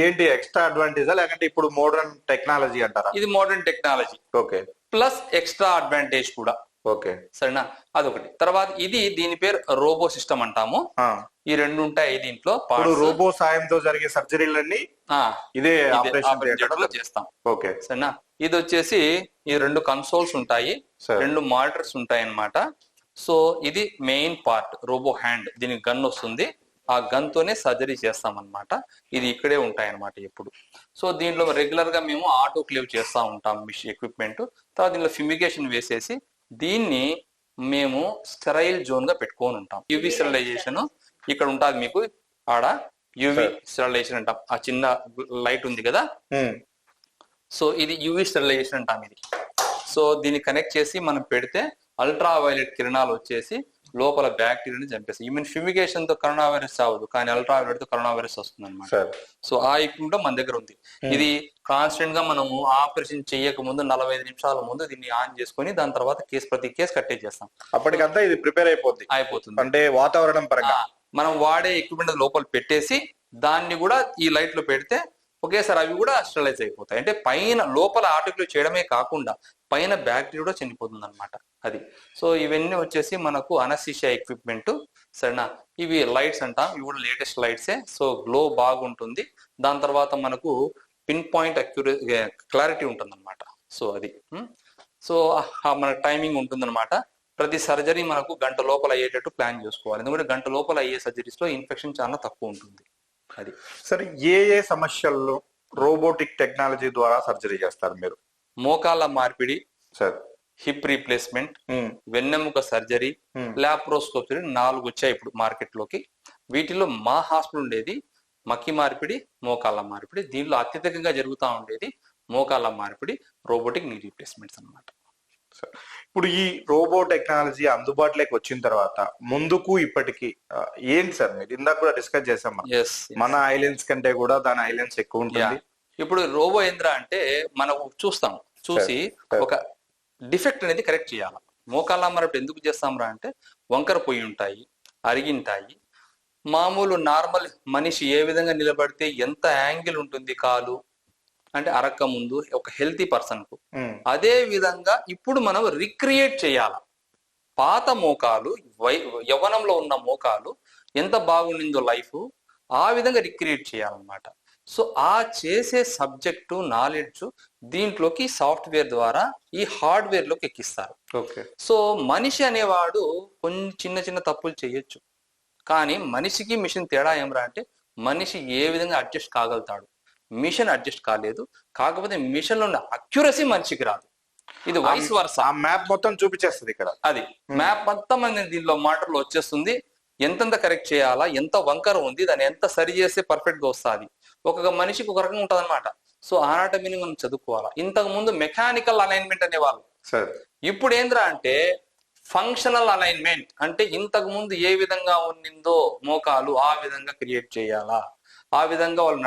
ఏంటి ఎక్స్ట్రా అడ్వాంటేజా లేకంటే ఇప్పుడు మోడర్న్ టెక్నాలజీ అంటారా? ఇది modern technology okay, plus extra advantage కూడా. ఓకే, సరేనా, అదొకటి. తర్వాత దీని పేరు రోబో సిస్టమ్ అంటాము. ఈ రెండు ఉంటాయి దీంట్లో. రోబో సాయంతో జరిగే సర్జరీలన్నీ ఇదే ఆపరేషన్ థియేటర్ లో చేస్తాం. ఓకే, సరేనా. ఇది వచ్చేసి ఈ రెండు కన్సోల్స్ ఉంటాయి, రెండు మానిటర్స్ ఉంటాయి అన్నమాట. సో ఇది మెయిన్ పార్ట్, రోబో హ్యాండ్. దీనికి గన్ వస్తుంది, ఆ గన్ తోనే సర్జరీ చేస్తాం అనమాట. ఇది ఇక్కడే ఉంటాయి అనమాట ఎప్పుడు. సో దీంట్లో రెగ్యులర్ గా మేము ఆటో క్లేవ్ చేస్తా ఉంటాం ఎక్విప్మెంట్. తర్వాత దీనిలో ఫ్యూమిగేషన్ వేసేసి దీన్ని మేము స్టెరైల్ జోన్ గా పెట్టుకొని ఉంటాం. యూవి స్టెరిలైజేషన్ ఇక్కడ ఉంటుంది మీకు. ఆడ యూవి స్టెరిలైజేషన్ అంటాం. ఆ చిన్న లైట్ ఉంది కదా, సో ఇది యూవి స్టెరిలైజేషన్ అంటాం ఇది. సో దీన్ని కనెక్ట్ చేసి మనం పెడితే అల్ట్రా వైలెట్ కిరణాలు వచ్చేసి లోపల బ్యాక్టీరియాని చంపేస్తాయి. ఈవెన్ ఫ్యూమిగేషన్ తో కరోనా వైరస్ చావదు, కానీ అల్ట్రా వైలెట్ తో కరోనా వైరస్ వస్తుంది అనమాట. సో ఆ ఎక్విప్మెంట్ మన దగ్గర ఉంది. ఇది కాన్స్టెంట్ గా మనము ఆపరేషన్ చేయక ముందు 45 నిమిషాల ముందు దీన్ని ఆన్ చేసుకుని దాని తర్వాత ప్రతి కేసు కట్టేజ్ చేస్తాం. అప్పటికంతా ఇది ప్రిపేర్ అయిపోతుంది. అంటే వాతావరణం పరంగా మనం వాడే ఎక్విప్మెంట్ లోపల పెట్టేసి దాన్ని కూడా ఈ లైట్ లో పెడితే ఒకేసారి అవి కూడా స్టెరిలైజ్ అయిపోతాయి. అంటే పైన లోపల ఆర్టిక్యులేట్ చేయడమే కాకుండా పైన బ్యాక్టీరియా కూడా చనిపోతుంది అనమాట అది. సో ఇవన్నీ వచ్చేసి మనకు అనస్థీషియా ఎక్విప్మెంట్. సరేనా, ఇవి లైట్స్ అంటాం, ఇవి కూడా లేటెస్ట్ లైట్సే. సో గ్లో బాగుంటుంది. దాని తర్వాత మనకు పిన్ పాయింట్ క్లారిటీ ఉంటుంది అనమాట. సో అది సో మన టైమింగ్ ఉంటుంది అనమాట. ప్రతి సర్జరీ మనకు గంట లోపల అయ్యేటట్టు ప్లాన్ చేసుకోవాలి. ఎందుకంటే గంట లోపల అయ్యే సర్జరీస్ లో ఇన్ఫెక్షన్ చాలా తక్కువ ఉంటుంది. అది సరే, ఏ సమస్యల్లో రోబోటిక్ టెక్నాలజీ ద్వారా సర్జరీ చేస్తారు మీరు? మోకాళ్ళ మార్పిడి సార్, హిప్ రీప్లేస్మెంట్, వెన్నెముక సర్జరీ, లాప్రోస్కోపీ 4 వచ్చాయి ఇప్పుడు మార్కెట్ లోకి. వీటిలో మా హాస్పిటల్ ఉండేది మక్కి మార్పిడి, మోకాళ్ళ మార్పిడి. దీనిలో అత్యధికంగా జరుగుతూ ఉండేది మోకాళ్ళ మార్పిడి, రోబోటిక్ నీ రీప్లేస్మెంట్స్ అనమాట. ఇప్పుడు ఈ రోబో టెక్నాలజీ అందుబాటులోకి వచ్చిన తర్వాత ముందుకు ఇప్పటికి ఏంటి సార్? మీరు ఇందాక కూడా డిస్కస్ చేసాం, మన ఐలాండ్స్ కంటే కూడా దాని ఐలాండ్స్ ఎక్కువ ఉంటుంది. ఇప్పుడు రోబో ఏంద్రా అంటే మనం చూసి ఒక డిఫెక్ట్ అనేది కరెక్ట్ చేయాలి. మోకాళ్ళ మార్పిడి ఎందుకు చేస్తాంరా అంటే వంకర పొయ్యి ఉంటాయి, అరిగింటాయి. మామూలు నార్మల్ మనిషి ఏ విధంగా నిలబడితే ఎంత యాంగిల్ ఉంటుంది కాలు అంటే అరక్క ముందు ఒక హెల్తీ పర్సన్ కు, అదే విధంగా ఇప్పుడు మనం రిక్రియేట్ చేయాల. పాత మోకాలు, యవ్వనంలో ఉన్న మోకాలు ఎంత బాగుండిందో లైఫ్, ఆ విధంగా రిక్రియేట్ చేయాలన్నమాట. సో ఆ చేసే సబ్జెక్టు నాలెడ్జ్ దీంట్లోకి సాఫ్ట్వేర్ ద్వారా ఈ హార్డ్వేర్ లోకి ఎక్కిస్తారు. సో మనిషి అనేవాడు కొన్ని చిన్న తప్పులు చేయొచ్చు, కానీ మనిషికి మిషన్ తేడా ఏమరా అంటే మనిషి ఏ విధంగా అడ్జస్ట్ కాగలుగుతాడు, మిషన్ అడ్జస్ట్ కాలేదు. కాకపోతే మిషన్ లో ఉన్న అక్యురసీ మనిషికి రాదు. ఇది వైస్ వర్స. ఆ మ్యాప్ మొత్తం చూపించేస్తుంది ఇక్కడ. అది మ్యాప్ మొత్తం అనేది దీనిలో మాటల్లో వచ్చేస్తుంది. ఎంతెంత కరెక్ట్ చేయాలా, ఎంత వంకర ఉంది, దాన్ని ఎంత సరి చేస్తే పర్ఫెక్ట్ గా వస్తుంది. ఒక్కొక్క మనిషికి ఒక రకంగా ఉంటుంది అనమాట. సో ఆనాటమీని మనం చదువుకోవాలా. ఇంతకు ముందు మెకానికల్ అలైన్మెంట్ అనేవాళ్ళు, సార్ ఇప్పుడు ఏంద్రా అంటే ఫంక్షనల్ అలైన్మెంట్. అంటే ఇంతకు ముందు ఏ విధంగా ఉన్నిందో మోకాలు ఆ విధంగా క్రియేట్ చేయాలా, ఆ విధంగా వాళ్ళు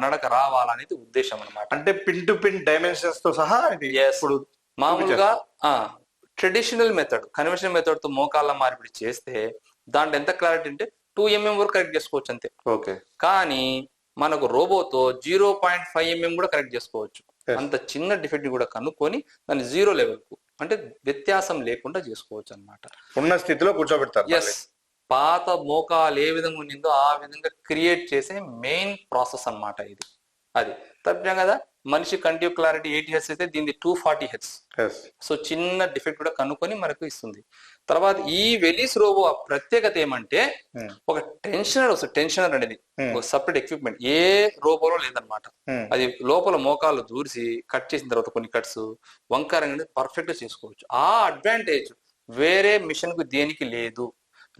నడక రావాలనేది ఉద్దేశం అనమాట. అంటే పిన్ టు పిన్ డైమెన్షన్స్ తో సహా ఇది ఇప్పుడు మామూలుగా ట్రెడిషనల్ మెథడ్, కన్వెన్షనల్ మెథడ్ తో మోకాళ్ళ మార్పిడి చేస్తే దాంట్లో ఎంత క్లారిటీ అంటే 2 mm వరకు కరెక్ట్ చేసుకోవచ్చు అంతే. ఓకే. కానీ మనకు రోబోతో 0.5 mm కూడా కరెక్ట్ చేసుకోవచ్చు. అంత చిన్న డిఫెక్ట్ కూడా కనుక్కొని దాన్ని 0 లెవెల్ కు, అంటే వ్యత్యాసం లేకుండా చేసుకోవచ్చు అనమాట. ఉన్న స్థితిలో కూర్చోబెడతారు. ఎస్, పాత మోకాలు ఏ విధంగా ఉన్నిందో ఆ విధంగా క్రియేట్ చేసే మెయిన్ ప్రాసెస్ అన్నమాట ఇది. అది తప్పాం కదా. మనిషి కంటిన్యూ క్లారిటీ 80 Hz అయితే దీన్ని 240 Hz. సో చిన్న డిఫెక్ట్ కూడా కనుక్కొని మనకు ఇస్తుంది. తర్వాత ఈ వెలీస్ రోబో ప్రత్యేకత ఏమంటే ఒక టెన్షనర్ వస్తుంది. టెన్షనర్ అనేది ఒక సపరేట్ ఎక్విప్మెంట్ ఏ రోబోలో లేదనమాట. అది లోపల మోకాలు దూరిసి కట్ చేసిన తర్వాత కొన్ని కట్స్ వంకరంగా అనేది పర్ఫెక్ట్ గా చేసుకోవచ్చు. ఆ అడ్వాంటేజ్ వేరే మిషన్ కు దేనికి లేదు.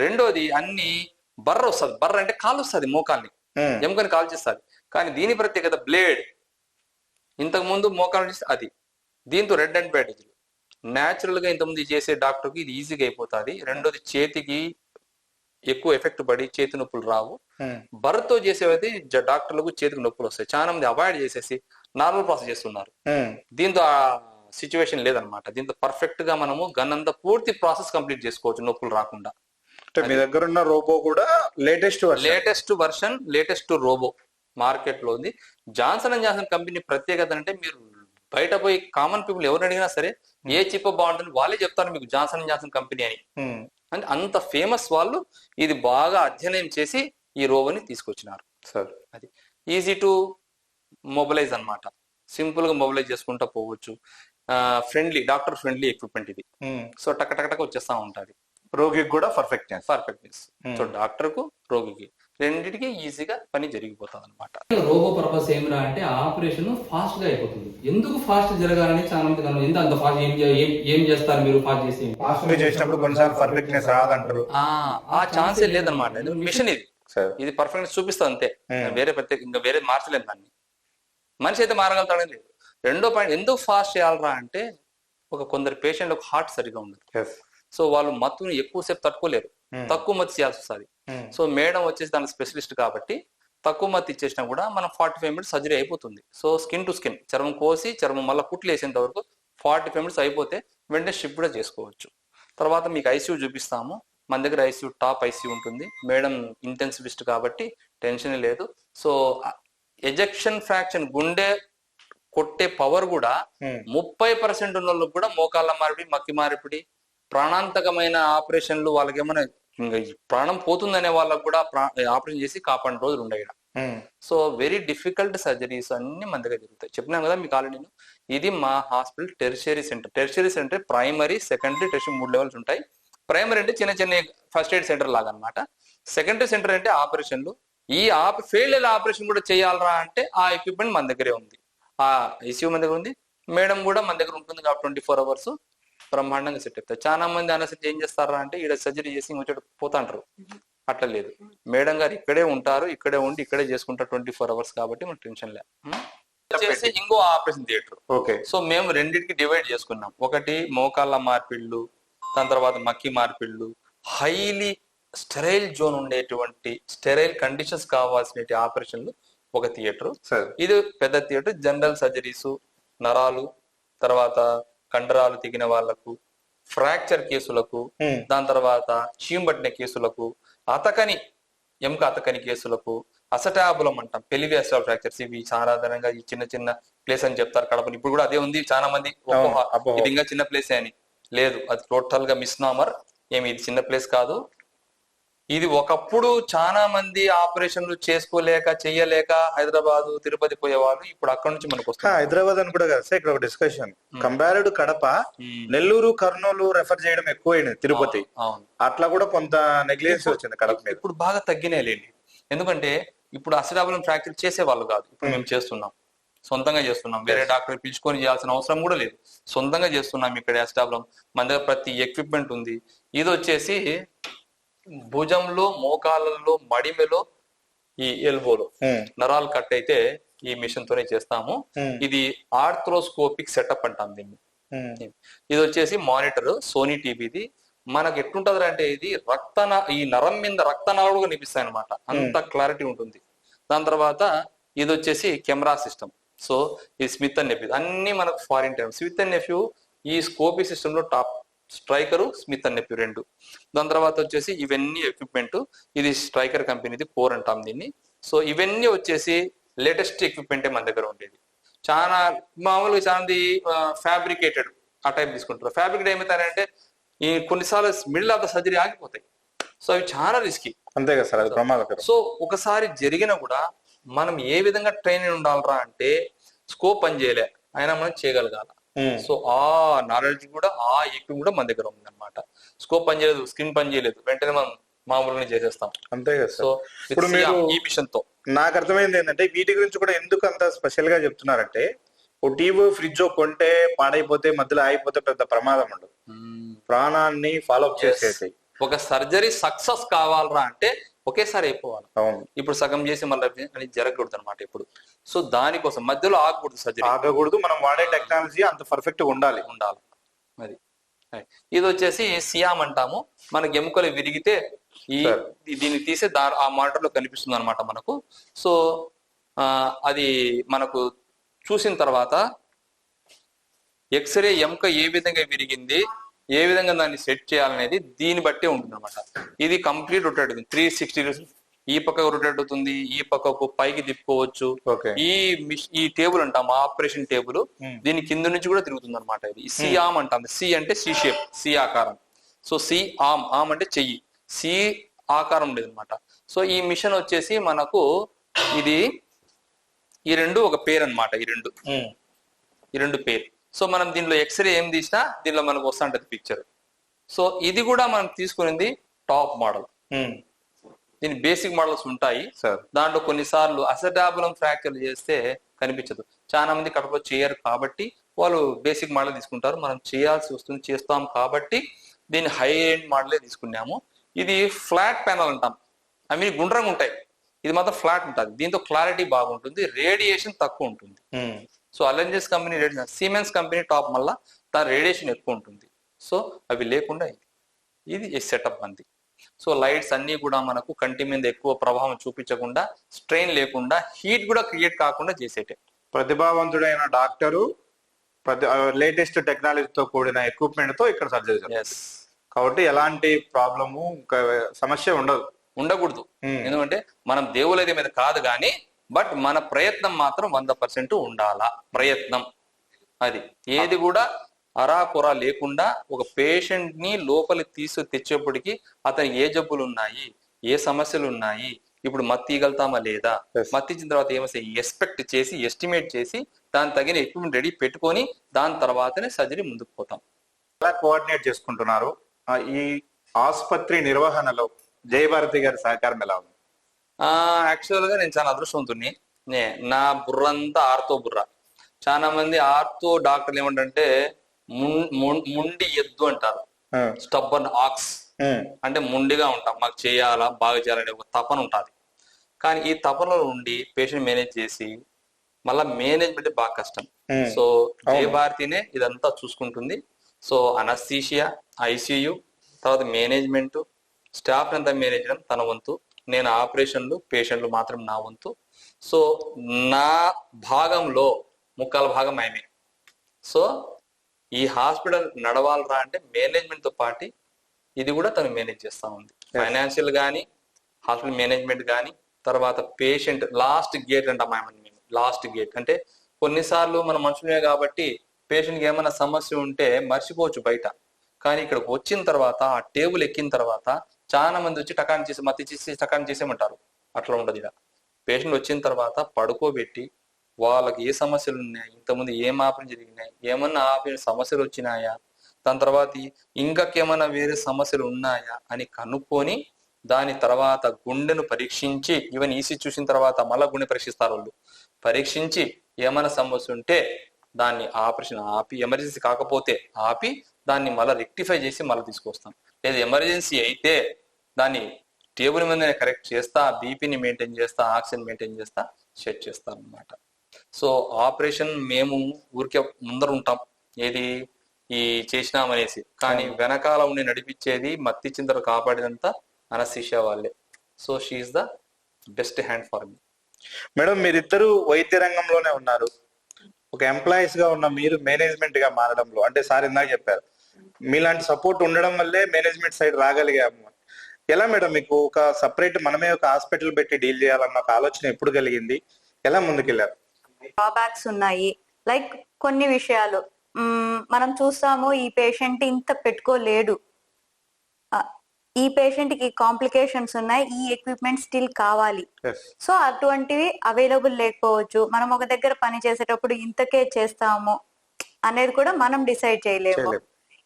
రెండోది అన్ని బర్ర వస్తుంది. బర్ర అంటే కాలు వస్తుంది, మోకాల్ని ఎముకని కాల్ చేస్తుంది. కానీ దీని ప్రత్యేకత బ్లేడ్. ఇంతకు ముందు మోకాలు చేస్తే అది, దీంతో రెడ్ అడ్వాంటేజ్. న్యాచురల్ గా ఇంతకుముందు చేసే డాక్టర్కి ఇది ఈజీగా అయిపోతుంది. రెండోది చేతికి ఎక్కువ ఎఫెక్ట్ పడి చేతి నొప్పులు రావు. బర్రతో చేసేవైతే డాక్టర్లకు చేతికి నొప్పులు వస్తాయి. చాలా మంది అవాయిడ్ చేసేసి నార్మల్ ప్రాసెస్ చేస్తున్నారు. దీంతో ఆ సిచ్యువేషన్ లేదనమాట. దీంతో పర్ఫెక్ట్ గా మనము గన్నంతా పూర్తి ప్రాసెస్ కంప్లీట్ చేసుకోవచ్చు నొప్పులు రాకుండా. మీ దగ్గర ఉన్న రోబో కూడా latest version latest robo market లో ఉంది. జాన్సన్ అండ్ జాన్సన్ కంపెనీ ప్రత్యేకత అంటే మీరు బయట పోయి కామన్ పీపుల్ ఎవరు అడిగినా సరే ఏ చిప్ బాగుంటుంది వాళ్ళే చెప్తారు మీకు జాన్సన్ అండ్ జాన్సన్ కంపెనీ అని. అంటే అంత ఫేమస్ వాళ్ళు ఇది బాగా అధ్యయనం చేసి ఈ రోబోని తీసుకొచ్చినారు సార్. అది ఈజీ టు మొబిలైజ్ అన్నమాట. సింపుల్ గా మొబిలైజ్ చేసుకుంటా పోవచ్చు. ఫ్రెండ్లీ, డాక్టర్ ఫ్రెండ్లీ ఎక్విప్మెంట్ ఇది. సో టక్ టక్ టక్ వచ్చేస్తా ఉంటది. రోగికి కూడా పర్ఫెక్ట్నెస్. సో డాక్టర్ కు రోగికి రెండింటికి ఈజీగా పని జరిగిపోతుంది అనమాట. రోబో పర్పస్ ఏమిరా అంటే ఆపరేషన్ ఫాస్ట్ గా అయిపోతుంది. ఎందుకు ఫాస్ట్ జరగాలని చాలా మంది ఎందుకు అంత ఫాస్ట్ ఏం చేస్తారు మీరు ఫాస్ట్ చేసి? ఫాస్ట్ చేసినప్పుడు కొన్నిసార్లు పర్ఫెక్ట్నెస్ రాదంటారు. ఆ ఛాన్సే లేదనమాట. మిషన్ ఇది పర్ఫెక్ట్నెస్ చూపిస్తుంది అంతే. వేరే ప్రత్యేక ఇంకా వేరే మార్చలేదు దాన్ని. మనిషి అయితే మారగలుగుతాడని లేదు. రెండో పాయింట్, ఎందుకు ఫాస్ట్ చేయాలరా అంటే కొందరు పేషెంట్లకు హార్ట్ సరిగా ఉండదు. సో వాళ్ళు మత్తుని ఎక్కువసేపు తట్టుకోలేరు, తక్కువ మత్తు చేయాల్సి వస్తుంది. సో మేడం వచ్చేసి దాని స్పెషలిస్ట్ కాబట్టి తక్కువ మత్తు ఇచ్చేసినా కూడా మనం 45 minutes సర్జరీ అయిపోతుంది. సో స్కిన్ టు స్కిన్, చర్మం కోసి చర్మం మళ్ళీ కుట్లు వేసేంత వరకు 45 minutes అయిపోతే వెంటనే షిఫ్ట్ కూడా చేసుకోవచ్చు. తర్వాత మీకు ఐసీయూ చూపిస్తాము. మన దగ్గర ఐసీయూ టాప్ ఐసీయూ ఉంటుంది. మేడం ఇంటెన్సివిస్ట్ కాబట్టి టెన్షన్ లేదు. సో ఎజెక్షన్ ఫ్రాక్షన్, గుండె కొట్టే పవర్ కూడా 30% ఉన్న వాళ్ళకి కూడా మోకాళ్ళ మార్పిడి, మక్కి మార్పిడి, ప్రాణాంతకమైన ఆపరేషన్లు వాళ్ళకి ఏమైనా ప్రాణం పోతుందనే వాళ్ళకు కూడా ఆపరేషన్ చేసి కాపాడిన రోజులు ఉన్నాయి. సో వెరీ డిఫికల్ట్ సర్జరీస్ అన్ని మన దగ్గర జరుగుతాయి. చెప్పినాం కదా మీకు ఆల్రెడీ. ఇది మా hospital tertiary centre. Tertiary centre primary, secondary, tertiary 3 levels ఉంటాయి. ప్రైమరీ అంటే చిన్న చిన్న ఫస్ట్ ఎయిడ్ సెంటర్ లాగా అనమాట. సెకండరీ సెంటర్ అంటే ఆపరేషన్లు. ఈ ఫెయిల్ ఆపరేషన్ కూడా చేయాలరా అంటే ఆ ఎక్విప్మెంట్ మన దగ్గరే ఉంది. ఆ ఐసీయూ మన దగ్గర ఉంది. మేడం కూడా మన దగ్గర ఉంటుంది కాబట్టి 24 hours బ్రహ్మాండంగా సెట్ అవుతాయి. చాలా మంది అనసరి ఏం చేస్తారా అంటే ఇక్కడ సర్జరీ చేసి వచ్చేటప్పుడు పోతాంటారు. అట్లా లేదు, మేడం గారు ఇక్కడే ఉంటారు, ఇక్కడే ఉండి ఇక్కడే చేసుకుంటారు 24 hours కాబట్టి మనకు టెన్షన్ లేదు. వచ్చేసి ఇంకో ఆపరేషన్ థియేటర్. ఓకే. సో మేము రెండింటికి డివైడ్ చేసుకున్నాం. ఒకటి మోకాళ్ళ మార్పిళ్ళు, దాని తర్వాత మక్కి మార్పిళ్ళు, హైలీ స్టెరైల్ జోన్ ఉండేటువంటి స్టెరైల్ కండిషన్స్ కావాల్సిన ఆపరేషన్లు ఒక థియేటర్. ఇది పెద్ద థియేటర్. జనరల్ సర్జరీస్, నరాలు, తర్వాత కండరాలు తెగిన వాళ్లకు, ఫ్రాక్చర్ కేసులకు, దాని తర్వాత చీమ్ పట్టిన కేసులకు, ఎముక అతకని కేసులకు, అసటాబులం అంటాం, పెలివియాస్ట్రల్ ఫ్రాక్చర్స్. ఇవి సాధారణంగా ఈ చిన్న చిన్న ప్లేస్ అని చెప్తారు కడపని. ఇప్పుడు కూడా అదే ఉంది. చాలా మంది ఇది ఇంకా చిన్న ప్లేస్ అని లేదు, అది టోటల్ గా మిస్నామర్. ఇది చిన్న ప్లేస్ కాదు. ఇది ఒకప్పుడు చాలా మంది ఆపరేషన్లు చేసుకోలేక చెయ్యలేక హైదరాబాద్, తిరుపతి పోయేవాళ్ళు. ఇప్పుడు అక్కడ నుంచి మనకు వస్తుంది. హైదరాబాద్ అని కూడా కదా సార్, ఇక్కడ ఒక discussion compared Kadapa, Nellore, Kurnool refer చేయడం ఎక్కువైంది. తిరుపతి అట్లా కూడా కొంత నెగ్లిజెన్స్ వచ్చింది కడప మీద. ఇప్పుడు బాగా తగ్గినాయి లేండి. ఎందుకంటే ఇప్పుడు అసిడాబులం ఫ్రాక్చర్ చేసే వాళ్ళు కాదు, ఇప్పుడు మేము చేస్తున్నాం. సొంతంగా చేస్తున్నాం. వేరే డాక్టర్ పిలుచుకొని చేయాల్సిన అవసరం కూడా లేదు. సొంతంగా చేస్తున్నాం ఇక్కడ యాస్టాబ్లో. మన దగ్గర ప్రతి ఎక్విప్మెంట్ ఉంది. ఇది వచ్చేసి భుజంలో, మోకాళ్ళలో, మడిమెలో, ఈ ఎల్బోలో నరాలు కట్ అయితే ఈ మిషన్ తోనే చేస్తాము. ఇది ఆర్థ్రోస్కోపిక్ సెటప్ అంటాం దీన్ని. ఇది వచ్చేసి మానిటర్ సోనీ టీవీది. మనకు ఎట్లుంటది అంటే ఇది ఈ నరం మీద రక్తనాళాలు కనిపిస్తాయి అనమాట, అంత క్లారిటీ ఉంటుంది. దాని తర్వాత ఇది వచ్చేసి కెమెరా సిస్టమ్. సో ఇది స్మిత్ అండ్ నెఫ్యూ, అన్ని మనకు foreign time. Smith and nephew ఈ స్కోపీ సిస్టమ్ లో top, striker Smith and nephew 2. దాని తర్వాత వచ్చేసి ఇవన్నీ ఎక్విప్మెంట్, ఇది స్ట్రైకర్ కంపెనీది, కోర్ అంటాం దీన్ని. సో ఇవన్నీ వచ్చేసి లేటెస్ట్ ఎక్విప్మెంటే మన దగ్గర ఉండేది. చాలా మామూలుగా చాలా ఫ్యాబ్రికేటెడ్ ఆ టైప్ తీసుకుంటారు. ఫ్యాబ్రికేట్ ఏమవుతారంటే ఈ కొన్నిసార్లు మిడిల్ ఆఫ్ ద సర్జరీ ఆగిపోతాయి. సో అవి చాలా రిస్కీ. అంతే కదా సార్, అది ప్రమాదకరం. సో ఒకసారి జరిగినా కూడా మనం ఏ విధంగా ట్రైనింగ్ ఉండాలరా అంటే స్కోప్ పని చేయలే అయినా మనం చేయగలగాల. సో ఆ నాలెడ్జ్ కూడా, ఆ ఎక్విప్ కూడా మన దగ్గర ఉంది అనమాట. స్కోప్ పని చేయలేదు, స్క్రీన్ పని చేయలేదు, వెంటనే మనం మామూలుగా చేసేస్తాం. అంతే కదా. సో ఇప్పుడు మీరు ఈ మిషన్ తో నాకు అర్థమైంది ఏంటంటే వీటి గురించి కూడా ఎందుకు అంత స్పెషల్ గా చెప్తున్నారంటే, ఓ టీవీ ఫ్రిడ్జ్ కొంటే పాడైపోతే మధ్యలో ఆగిపోతే పెద్ద ప్రమాదం ఉండదు, ప్రాణాన్ని ఫాలో అప్ చేసేది. ఒక సర్జరీ సక్సెస్ కావాలరా అంటే ఒకేసారి అయిపోవాలి. అవును. ఇప్పుడు సగం చేసి మళ్ళీ అని జరగకూడదు అనమాట ఇప్పుడు. సో దానికోసం మధ్యలో ఆగకూడదు, సర్జరీ ఆగకూడదు. మనం వాడే టెక్నాలజీ అంత పర్ఫెక్ట్ గా ఉండాలి. అది. ఇది వచ్చేసి సియామ్ అంటాము. మనకి ఎముకలు విరిగితే దీన్ని తీసే ఆ మానిటర్ లో కనిపిస్తుంది అనమాట మనకు. సో అది మనకు చూసిన తర్వాత ఎక్స్రే ఎముక ఏ విధంగా విరిగింది, ఏ విధంగా దాన్ని సెట్ చేయాలనేది దీన్ని బట్టే ఉంటుంది అనమాట. ఇది కంప్లీట్ రొటేట్ అవుతుంది, 360 ఈ పక్కకు రొటేట్ అవుతుంది, ఈ పక్కకు పైకి తిప్పుకోవచ్చు. ఈ టేబుల్ అంటాం ఆపరేషన్ టేబుల్, దీని కింద నుంచి కూడా తిరుగుతుంది అనమాట. ఇది సి ఆమ్ అంటాం. సి అంటే సి షేప్, సి ఆకారం. సో సి ఆమ్, ఆమ్ అంటే చెయ్యి, సి ఆకారం ఉండేది అనమాట. సో ఈ మిషన్ వచ్చేసి మనకు ఇది ఈ రెండు ఒక పేరు అనమాట. ఈ రెండు పేరు. సో మనం దీనిలో ఎక్స్రే ఏం తీసినా దీనిలో మనకు వస్తూ ఉంటది పిక్చర్. సో ఇది కూడా మనం తీసుకునేది టాప్ మోడల్. దీని బేసిక్ మోడల్స్ ఉంటాయి. దాంట్లో కొన్నిసార్లు అసెటాబులం ఫ్రాక్చర్ చేస్తే కనిపించదు, చాలా మంది కడుపులో చేయరు కాబట్టి వాళ్ళు బేసిక్ మోడల్ తీసుకుంటారు. మనం చేయాల్సి వస్తుంది, చేస్తాం కాబట్టి దీన్ని హై ఎండ్ మోడలే తీసుకున్నాము. ఇది ఫ్లాట్ ప్యానల్ అంటాం, అవి గుండ్రంగా ఉంటాయి. ఇది మాత్రం ఫ్లాట్ ఉంటుంది. దీంతో క్లారిటీ బాగుంటుంది, రేడియేషన్ తక్కువ ఉంటుంది. So Allengers company radiation, Siemens company top మళ్ళా దాని రేడియేషన్ ఎక్కువ ఉంటుంది. సో అవి లేకుండా ఇది సెటప్ అంది. సో లైట్స్ అన్ని కూడా మనకు కంటి మీద ఎక్కువ ప్రభావం చూపించకుండా, స్ట్రెయిన్ లేకుండా, హీట్ కూడా క్రియేట్ కాకుండా చేసేటే. ప్రతిభావంతుడైన డాక్టరు లేటెస్ట్ టెక్నాలజీతో కూడిన ఎక్విప్మెంట్ తో ఇక్కడ సర్జరీ చేస్తారు కాబట్టి ఎలాంటి ప్రాబ్లము, సమస్య ఉండకూడదు. ఎందుకంటే మనం దేవులైతే మీద కాదు కానీ, బట్ మన ప్రయత్నం మాత్రం 100% ఉండాలా. ప్రయత్నం అది ఏది కూడా అరాకొరా లేకుండా ఒక పేషెంట్ ని లోపలికి తెచ్చేప్పటికి అతను ఏ జబ్బులు ఉన్నాయి, ఏ సమస్యలు ఉన్నాయి, ఇప్పుడు మత్తి ఇగలుతామా లేదా, మత్తి ఇచ్చిన తర్వాత ఏమో ఎక్స్పెక్ట్ చేసి, ఎస్టిమేట్ చేసి దాని తగిన ఎక్విప్మెంట్ రెడీ పెట్టుకొని దాని తర్వాతనే సర్జరీ ముందుకు పోతాం. ఎలా కోఆర్డినేట్ చేసుకుంటున్నారు? ఈ ఆసుపత్రి నిర్వహణలో జయభారతి గారి సహకారం ఎలా ఉంది? యాక్చువల్ గా నేను చాలా అదృష్టవంతుని. నా బుర్ర అంతా ఆర్తో బుర్ర. చాలా మంది ఆర్తో డాక్టర్లు ఏమంటే ముండి ఎద్దు అంటారు, స్టబ్బర్న్ ఆక్స్ అంటే ముండిగా ఉంటాం, మాకు చేయాలా, బాగా చేయాలనే ఒక తపన ఉంటుంది. కానీ ఈ తపనలో ఉండి పేషెంట్ మేనేజ్ చేసి మళ్ళా మేనేజ్మెంట్ బాగా కష్టం. సో జయభారతినే ఇదంతా చూసుకుంటుంది. సో అనస్థీషియా, ఐసియు, తర్వాత మేనేజ్మెంట్, స్టాఫ్ అంతా మేనేజ్ చేయడం తన వంతు. నేను ఆపరేషన్లు, పేషెంట్లు మాత్రం నా వంతు. సో నా భాగంలో 3/4 భాగం ఆయనే. సో ఈ హాస్పిటల్ నడవాలరా అంటే మేనేజ్మెంట్ తో పాటు ఇది కూడా తను మేనేజ్ చేస్తా ఉంది. ఫైనాన్షియల్ కానీ, హాస్పిటల్ మేనేజ్మెంట్ కానీ, తర్వాత పేషెంట్ లాస్ట్ గేట్ అంటాం మేము. లాస్ట్ గేట్ అంటే కొన్నిసార్లు మన మనుషులే కాబట్టి పేషెంట్కి ఏమైనా సమస్య ఉంటే మర్చిపోవచ్చు బయట, కానీ ఇక్కడికి వచ్చిన తర్వాత ఆ టేబుల్ ఎక్కిన తర్వాత చాలా మంది వచ్చి టకాన్ చేసి మత్తి చేసి టకాన్ చేసేమంటారు. అట్లా ఉండదు. ఇలా పేషెంట్ వచ్చిన తర్వాత పడుకోబెట్టి వాళ్ళకి ఏ సమస్యలు ఉన్నాయి, ఇంతకుముందు ఏం ఆపరేషన్ జరిగినాయి, ఏమన్నా ఆపరేషన్ సమస్యలు వచ్చినాయా, దాని తర్వాత ఇంకేమైనా వేరే సమస్యలు ఉన్నాయా అని కనుక్కొని దాని తర్వాత గుండెను పరీక్షించి, ఈవెన్ ఈసీ చూసిన తర్వాత మళ్ళీ గుండె పరీక్షిస్తారు వాళ్ళు, పరీక్షించి ఏమైనా సమస్య ఉంటే దాన్ని ఆపరేషన్ ఆపి, ఎమర్జెన్సీ కాకపోతే ఆపి దాన్ని మళ్ళీ రెక్టిఫై చేసి మళ్ళీ తీసుకొస్తాం. లేదా ఎమర్జెన్సీ అయితే దాన్ని టేబుల్ మీదనే కరెక్ట్ చేస్తా, బీపీని మెయింటైన్ చేస్తా, ఆక్సిజన్ మెయింటైన్ చేస్తా, సెట్ చేస్తాం అనమాట. సో ఆపరేషన్ మేము ఊరికే ముందర ఉంటాం, ఏది ఈ చేసినామనేసి, కానీ వెనకాల ఉండి నడిపించేది మత్తి చింతలు కాపాడినంత అనస్థీషియా వాళ్ళే. So she's the best hand for me. Madam, మీరిద్దరు వైద్య రంగంలోనే ఉన్నారు. ఒక ఎంప్లాయీస్ గా ఉన్న మీరు మేనేజ్మెంట్ గా మారడంలో, అంటే సార్ ఇందాక చెప్పారు మీలాంటి సపోర్ట్ ఉండడం వల్లే మేనేజ్మెంట్ సైడ్ రాగలిగాము. ఎలా మేడం మీకు ఒక సపరేట్ మనమే ఒక హాస్పిటల్ పెట్టి డీల్ చేయాలన్న ఒక ఆలోచన ఎప్పుడు కలిగింది? ఎలా ముందుకెళ్ళారు? డ్రాబ్యాక్స్ ఉన్నాయి. లైక్ కొన్ని విషయాలు మనం చూస్తాము, ఈ పేషెంట్ ఇంత పెట్టుకోలేడు, ఈ పేషెంట్ కి కాంప్లికేషన్స్ ఉన్నాయి, ఈ ఎక్విప్మెంట్ స్టిల్ కావాలి. సో అటువంటివి అవైలబుల్ లేకపోవచ్చు. మనం ఒక దగ్గర పని చేసేటప్పుడు ఇంతకే చేస్తాము అనేది కూడా మనం డిసైడ్ చేయలేము.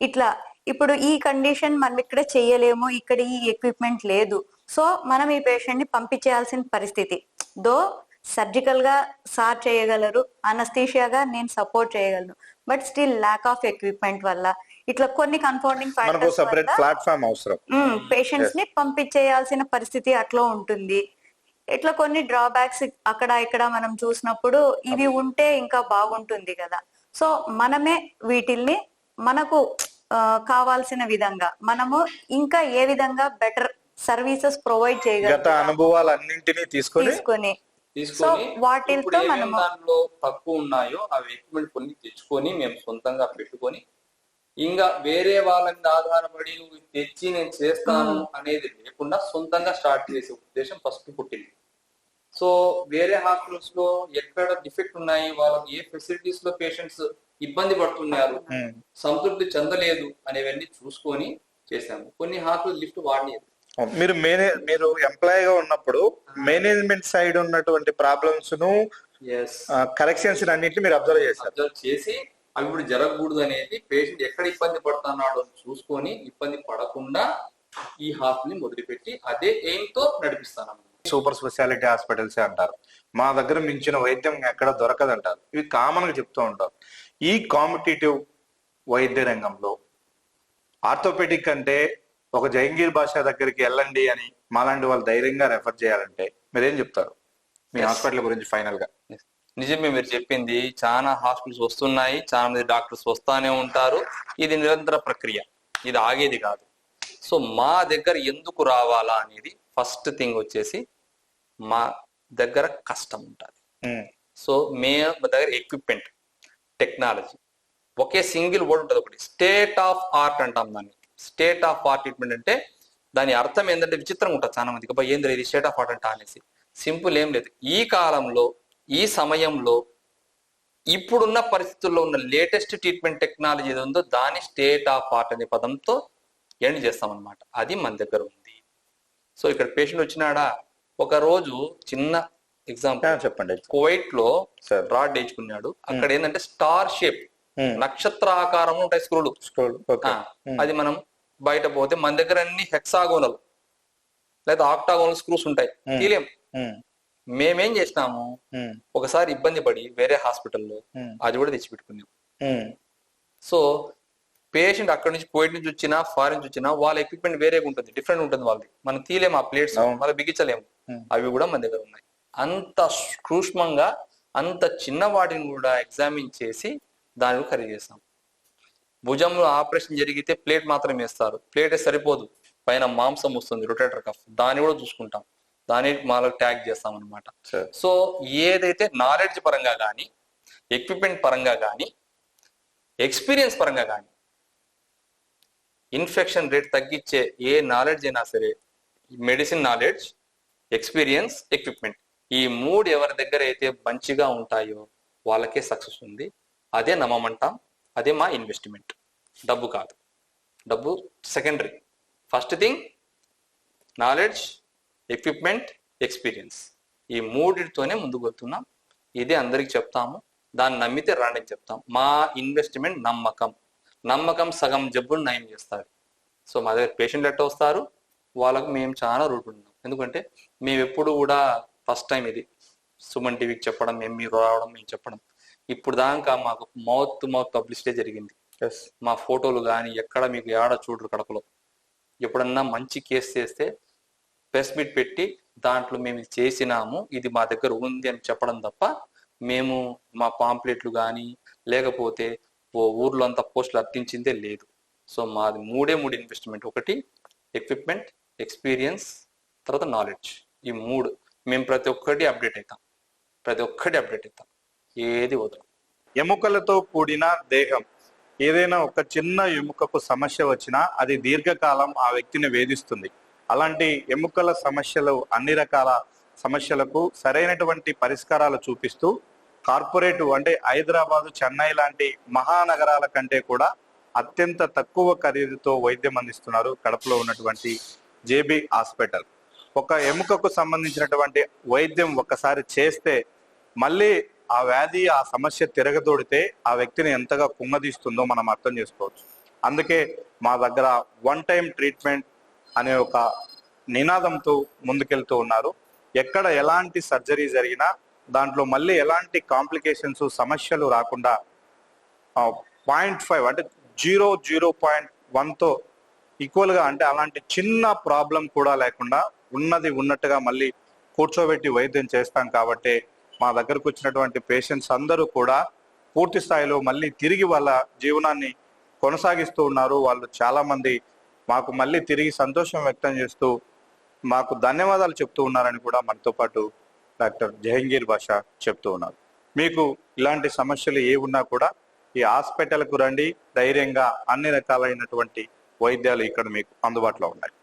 ఇట్లా ఇప్పుడు ఈ కండిషన్ మనం ఇక్కడ చేయలేము, ఇక్కడ ఈ ఎక్విప్మెంట్ లేదు, సో మనం ఈ పేషెంట్ ని పంపించేయాల్సిన పరిస్థితి. దో సర్జికల్ గా సార్ చేయగలరు, అనస్థీషియాగా నేను సపోర్ట్ చేయగలను, but still lack of equipment వల్ల ఇట్లా కొన్ని కన్ఫౌండింగ్ ఫ్యాక్టర్స్ పేషెంట్స్ ని పంపించేయాల్సిన పరిస్థితి అట్లా ఉంటుంది. ఇట్లా కొన్ని డ్రాబ్యాక్స్ అక్కడ ఇక్కడ మనం చూసినప్పుడు ఇవి ఉంటే ఇంకా బాగుంటుంది కదా. సో మనమే వీటిల్ని మనకు కావాల్సిన విధంగా మనము ఇంకా ఏ విధంగా బెటర్ సర్వీసెస్ ప్రొవైడ్ చేయగలం అనుభవాలన్నింటినీ తీసుకొని వాటితో మనం దాంట్లో తక్కువ ఉన్నాయో అవి ఎక్విప్మెంట్ కొన్ని తెచ్చుకొని మేము సొంతంగా పెట్టుకొని, ఇంకా వేరే వాళ్ళని ఆధారపడి నువ్వు తెచ్చి నేను చేస్తాను అనేది లేకుండా సొంతంగా స్టార్ట్ చేసే ఉద్దేశం ఫస్ట్ పుట్టింది. సో వేరే హాస్పిటల్స్ లో ఎక్కడ డిఫెక్ట్ ఉన్నాయి, వాళ్ళకి ఏ ఫెసిలిటీస్ లో పేషెంట్స్ ఇబ్బంది పడుతున్నారు, సంతృప్తి చెందలేదు అనేవన్నీ చూసుకొని చేశాము. కొన్ని హాస్పిటల్ లిఫ్ట్ వాడలేదు. మీరు ఎంప్లాయీగా ఉన్నప్పుడు మేనేజ్మెంట్ సైడ్ ఉన్నటువంటి ప్రాబ్లమ్స్ ను, కరెక్షన్స్ అన్నింటినీ మీరు అబ్జర్వ్ చేసి అవి ఇప్పుడు జరగకూడదు అనేది, పేషెంట్ ఎక్కడ ఇబ్బంది పడుతున్నాడో చూసుకొని ఇబ్బంది పడకుండా ఈ హాస్పిటల్ మొదలుపెట్టి అదే ఎయిమ్ తో నడిపిస్తాను. సూపర్ స్పెషాలిటీ హాస్పిటల్స్ అంటారు, మా దగ్గర మించిన వైద్యం ఎక్కడ దొరకదంటారు, ఇవి కామన్ గా చెప్తూ ఉంటారు. ఈ కాంపిటేటివ్ వైద్య రంగంలో ఆర్థోపెడిక్ అంటే ఒక జహంగీర్ బాషా దగ్గరికి వెళ్ళండి అని మాలాంటి వాళ్ళు ధైర్యంగా రెఫర్ చేయాలంటే మీరేం చెప్తారు మీ హాస్పిటల్ గురించి ఫైనల్ గా? నిజమే మీరు చెప్పింది. చాలా హాస్పిటల్స్ వస్తున్నాయి, చాలా మంది డాక్టర్స్ వస్తానే ఉంటారు. ఇది నిరంతర ప్రక్రియ, ఇది ఆగేది కాదు. సో మా దగ్గర ఎందుకు రావాలా అనేది ఫస్ట్ థింగ్ వచ్చేసి మా దగ్గర కష్టం ఉంటుంది. సో మా దగ్గర ఎక్విప్మెంట్, టెక్నాలజీ, ఒకే సింగిల్ వర్డ్ ఉంటుంది, ఒకటి స్టేట్ ఆఫ్ ఆర్ట్ అంటాం దాన్ని. స్టేట్ ఆఫ్ ఆర్ట్ ట్రీట్మెంట్ అంటే దాని అర్థం ఏంటంటే విచిత్రంగా ఉంటుంది చాలా మందికి, ఏంది ఇది స్టేట్ ఆఫ్ ఆర్ట్ అంటే అనేసి. సింపుల్ ఏం లేదు, ఈ కాలంలో ఈ సమయంలో ఇప్పుడున్న పరిస్థితుల్లో ఉన్న లేటెస్ట్ ట్రీట్మెంట్ టెక్నాలజీ ఏది ఉందో దాని స్టేట్ ఆఫ్ ఆర్ట్ అనే పదంతో ఎండ్ చేస్తామన్నమాట. అది మన దగ్గర ఉంది. సో ఇక్కడ పేషెంట్ వచ్చినాడా, ఒక రోజు చిన్న ఎగ్జాంపుల్ చెప్పండి. కువైట్ లో రాడ్ వేయించుకున్నాడు, అక్కడ ఏంటంటే స్టార్ షేప్ నక్షత్ర ఆకారంలో ఉంటాయి స్క్రూలు. అది మనం బయట పోతే మన దగ్గర అన్ని హెక్సాగోనల్ లేదా ఆక్టాగోనల్ స్క్రూస్ ఉంటాయి, తీలేం. మేమేం చేసినాము, ఒకసారి ఇబ్బంది పడి వేరే హాస్పిటల్లో అది కూడా తెచ్చిపెట్టుకున్నాం. సో పేషెంట్ అక్కడ నుంచి కువైట్ నుంచి వచ్చినా ఫారిన్ నుంచి వచ్చినా వాళ్ళ ఎక్విప్మెంట్ వేరేగా ఉంటుంది, డిఫరెంట్ ఉంటుంది వాళ్ళది. మనం తీలేము ఆ ప్లేట్స్, మళ్ళీ బిగించలేము. అవి కూడా మన దగ్గర ఉన్నాయి. అంత సూక్ష్మంగా అంత చిన్న వాటిని కూడా ఎగ్జామిన్ చేసి దాన్ని ఖరీదు చేస్తాం. భుజంలో ఆపరేషన్ జరిగితే ప్లేట్ మాత్రం వేస్తారు, ప్లేటే సరిపోదు, పైన మాంసం వస్తుంది, రొటేటర్ కఫ్, దాన్ని కూడా చూసుకుంటాం, దాన్ని మాలో ట్యాగ్ చేస్తాం అనమాట. సో ఏదైతే నాలెడ్జ్ పరంగా కానీ, ఎక్విప్మెంట్ పరంగా కానీ, ఎక్స్పీరియన్స్ పరంగా కానీ, ఇన్ఫెక్షన్ రేట్ తగ్గించే ఏ నాలెడ్జ్ అయినా సరే, మెడిసిన్ నాలెడ్జ్, ఎక్స్పీరియన్స్, ఎక్విప్మెంట్, ఈ మూడు ఎవరి దగ్గర అయితే మంచిగా ఉంటాయో వాళ్ళకే సక్సెస్ ఉంది. అదే నమ్మమంటాం, అదే మా ఇన్వెస్ట్మెంట్. డబ్బు కాదు, డబ్బు secondary. First thing knowledge, equipment, experience, ఈ మూడితోనే ముందుకు వెళ్తున్నాం. ఇది అందరికి చెప్తాము, దాన్ని నమ్మితే రండి అని చెప్తాం. మా ఇన్వెస్ట్మెంట్ నమ్మకం. నమ్మకం సగం జబ్బులు నయం చేస్తారు. సో మా దగ్గర పేషెంట్లు ఎట్లా వస్తారు, వాళ్ళకు మేము చాలా రూట్ ఉన్నాం. ఎందుకంటే మేము ఎప్పుడు కూడా ఫస్ట్ టైం ఇది సుమన్ టీవీకి చెప్పడం, మేము మీరు రావడం, మేము చెప్పడం. ఇప్పుడు దాకా మాకు మౌత్ టు మౌత్ పబ్లిసిటీ జరిగింది. మా ఫోటోలు కానీ ఎక్కడ మీకు ఏడ చూడరు కడపలో. ఎప్పుడన్నా మంచి కేసు చేస్తే ప్రెస్ మీట్ పెట్టి దాంట్లో మేము ఇది చేసినాము, ఇది మా దగ్గర ఉంది అని చెప్పడం తప్ప మేము మా పాంప్లెట్లు కానీ లేకపోతే ఊర్లో అంతా పోస్టులు అర్పించిందే లేదు. సో మాది మూడు ఇన్వెస్ట్మెంట్. ఒకటి ఎక్విప్మెంట్, ఎక్స్పీరియన్స్, తర్వాత నాలెడ్జ్. ఈ 3 మేము ప్రతి ఒక్కటి అప్డేట్ అవుతాం, ఏది వదలం. ఎముకలతో కూడిన దేహం, ఏదైనా ఒక చిన్న ఎముకకు సమస్య వచ్చినా అది దీర్ఘకాలం ఆ వ్యక్తిని వేధిస్తుంది. అలాంటి ఎముకల సమస్యలు, అన్ని రకాల సమస్యలకు సరైనటువంటి పరిష్కారాలు చూపిస్తూ కార్పొరేట్ అంటే హైదరాబాదు, చెన్నై లాంటి మహానగరాల కంటే కూడా అత్యంత తక్కువ ఖరీదుతో వైద్యం అందిస్తున్నారు కడపలో ఉన్నటువంటి జేబీ హాస్పిటల్. ఒక ఎముకకు సంబంధించినటువంటి వైద్యం ఒక్కసారి చేస్తే మళ్ళీ ఆ వ్యాధి, ఆ సమస్య తిరగదోడితే ఆ వ్యక్తిని ఎంతగా కుంగదీస్తుందో మనం అర్థం చేసుకోవచ్చు. అందుకే మా దగ్గర 1 టైం ట్రీట్మెంట్ అనే ఒక నినాదంతో ముందుకెళ్తూ ఉన్నారు. ఎక్కడ ఎలాంటి సర్జరీ జరిగినా దాంట్లో మళ్ళీ ఎలాంటి కాంప్లికేషన్స్, సమస్యలు రాకుండా 0.5 అంటే 0.1తో ఈక్వల్గా, అంటే అలాంటి చిన్న ప్రాబ్లం కూడా లేకుండా ఉన్నది ఉన్నట్టుగా మళ్ళీ కూర్చోబెట్టి వైద్యం చేస్తాం. కాబట్టి మా దగ్గరకు వచ్చినటువంటి పేషెంట్స్ అందరూ కూడా పూర్తి స్థాయిలో మళ్ళీ తిరిగి వాళ్ళ జీవనాన్ని కొనసాగిస్తూ ఉన్నారు. వాళ్ళు చాలా మంది మాకు మళ్ళీ తిరిగి సంతోషం వ్యక్తం చేస్తూ మాకు ధన్యవాదాలు చెప్తూ ఉన్నారని కూడా మనతో పాటు డాక్టర్ జహంగీర్ బాషా చెప్తూ ఉన్నారు. మీకు ఇలాంటి సమస్యలు ఏ ఉన్నా కూడా ఈ హాస్పిటల్కు రండి, ధైర్యంగా అన్ని రకాలైనటువంటి వైద్యాలు ఇక్కడ మీకు అందుబాటులో ఉన్నాయి.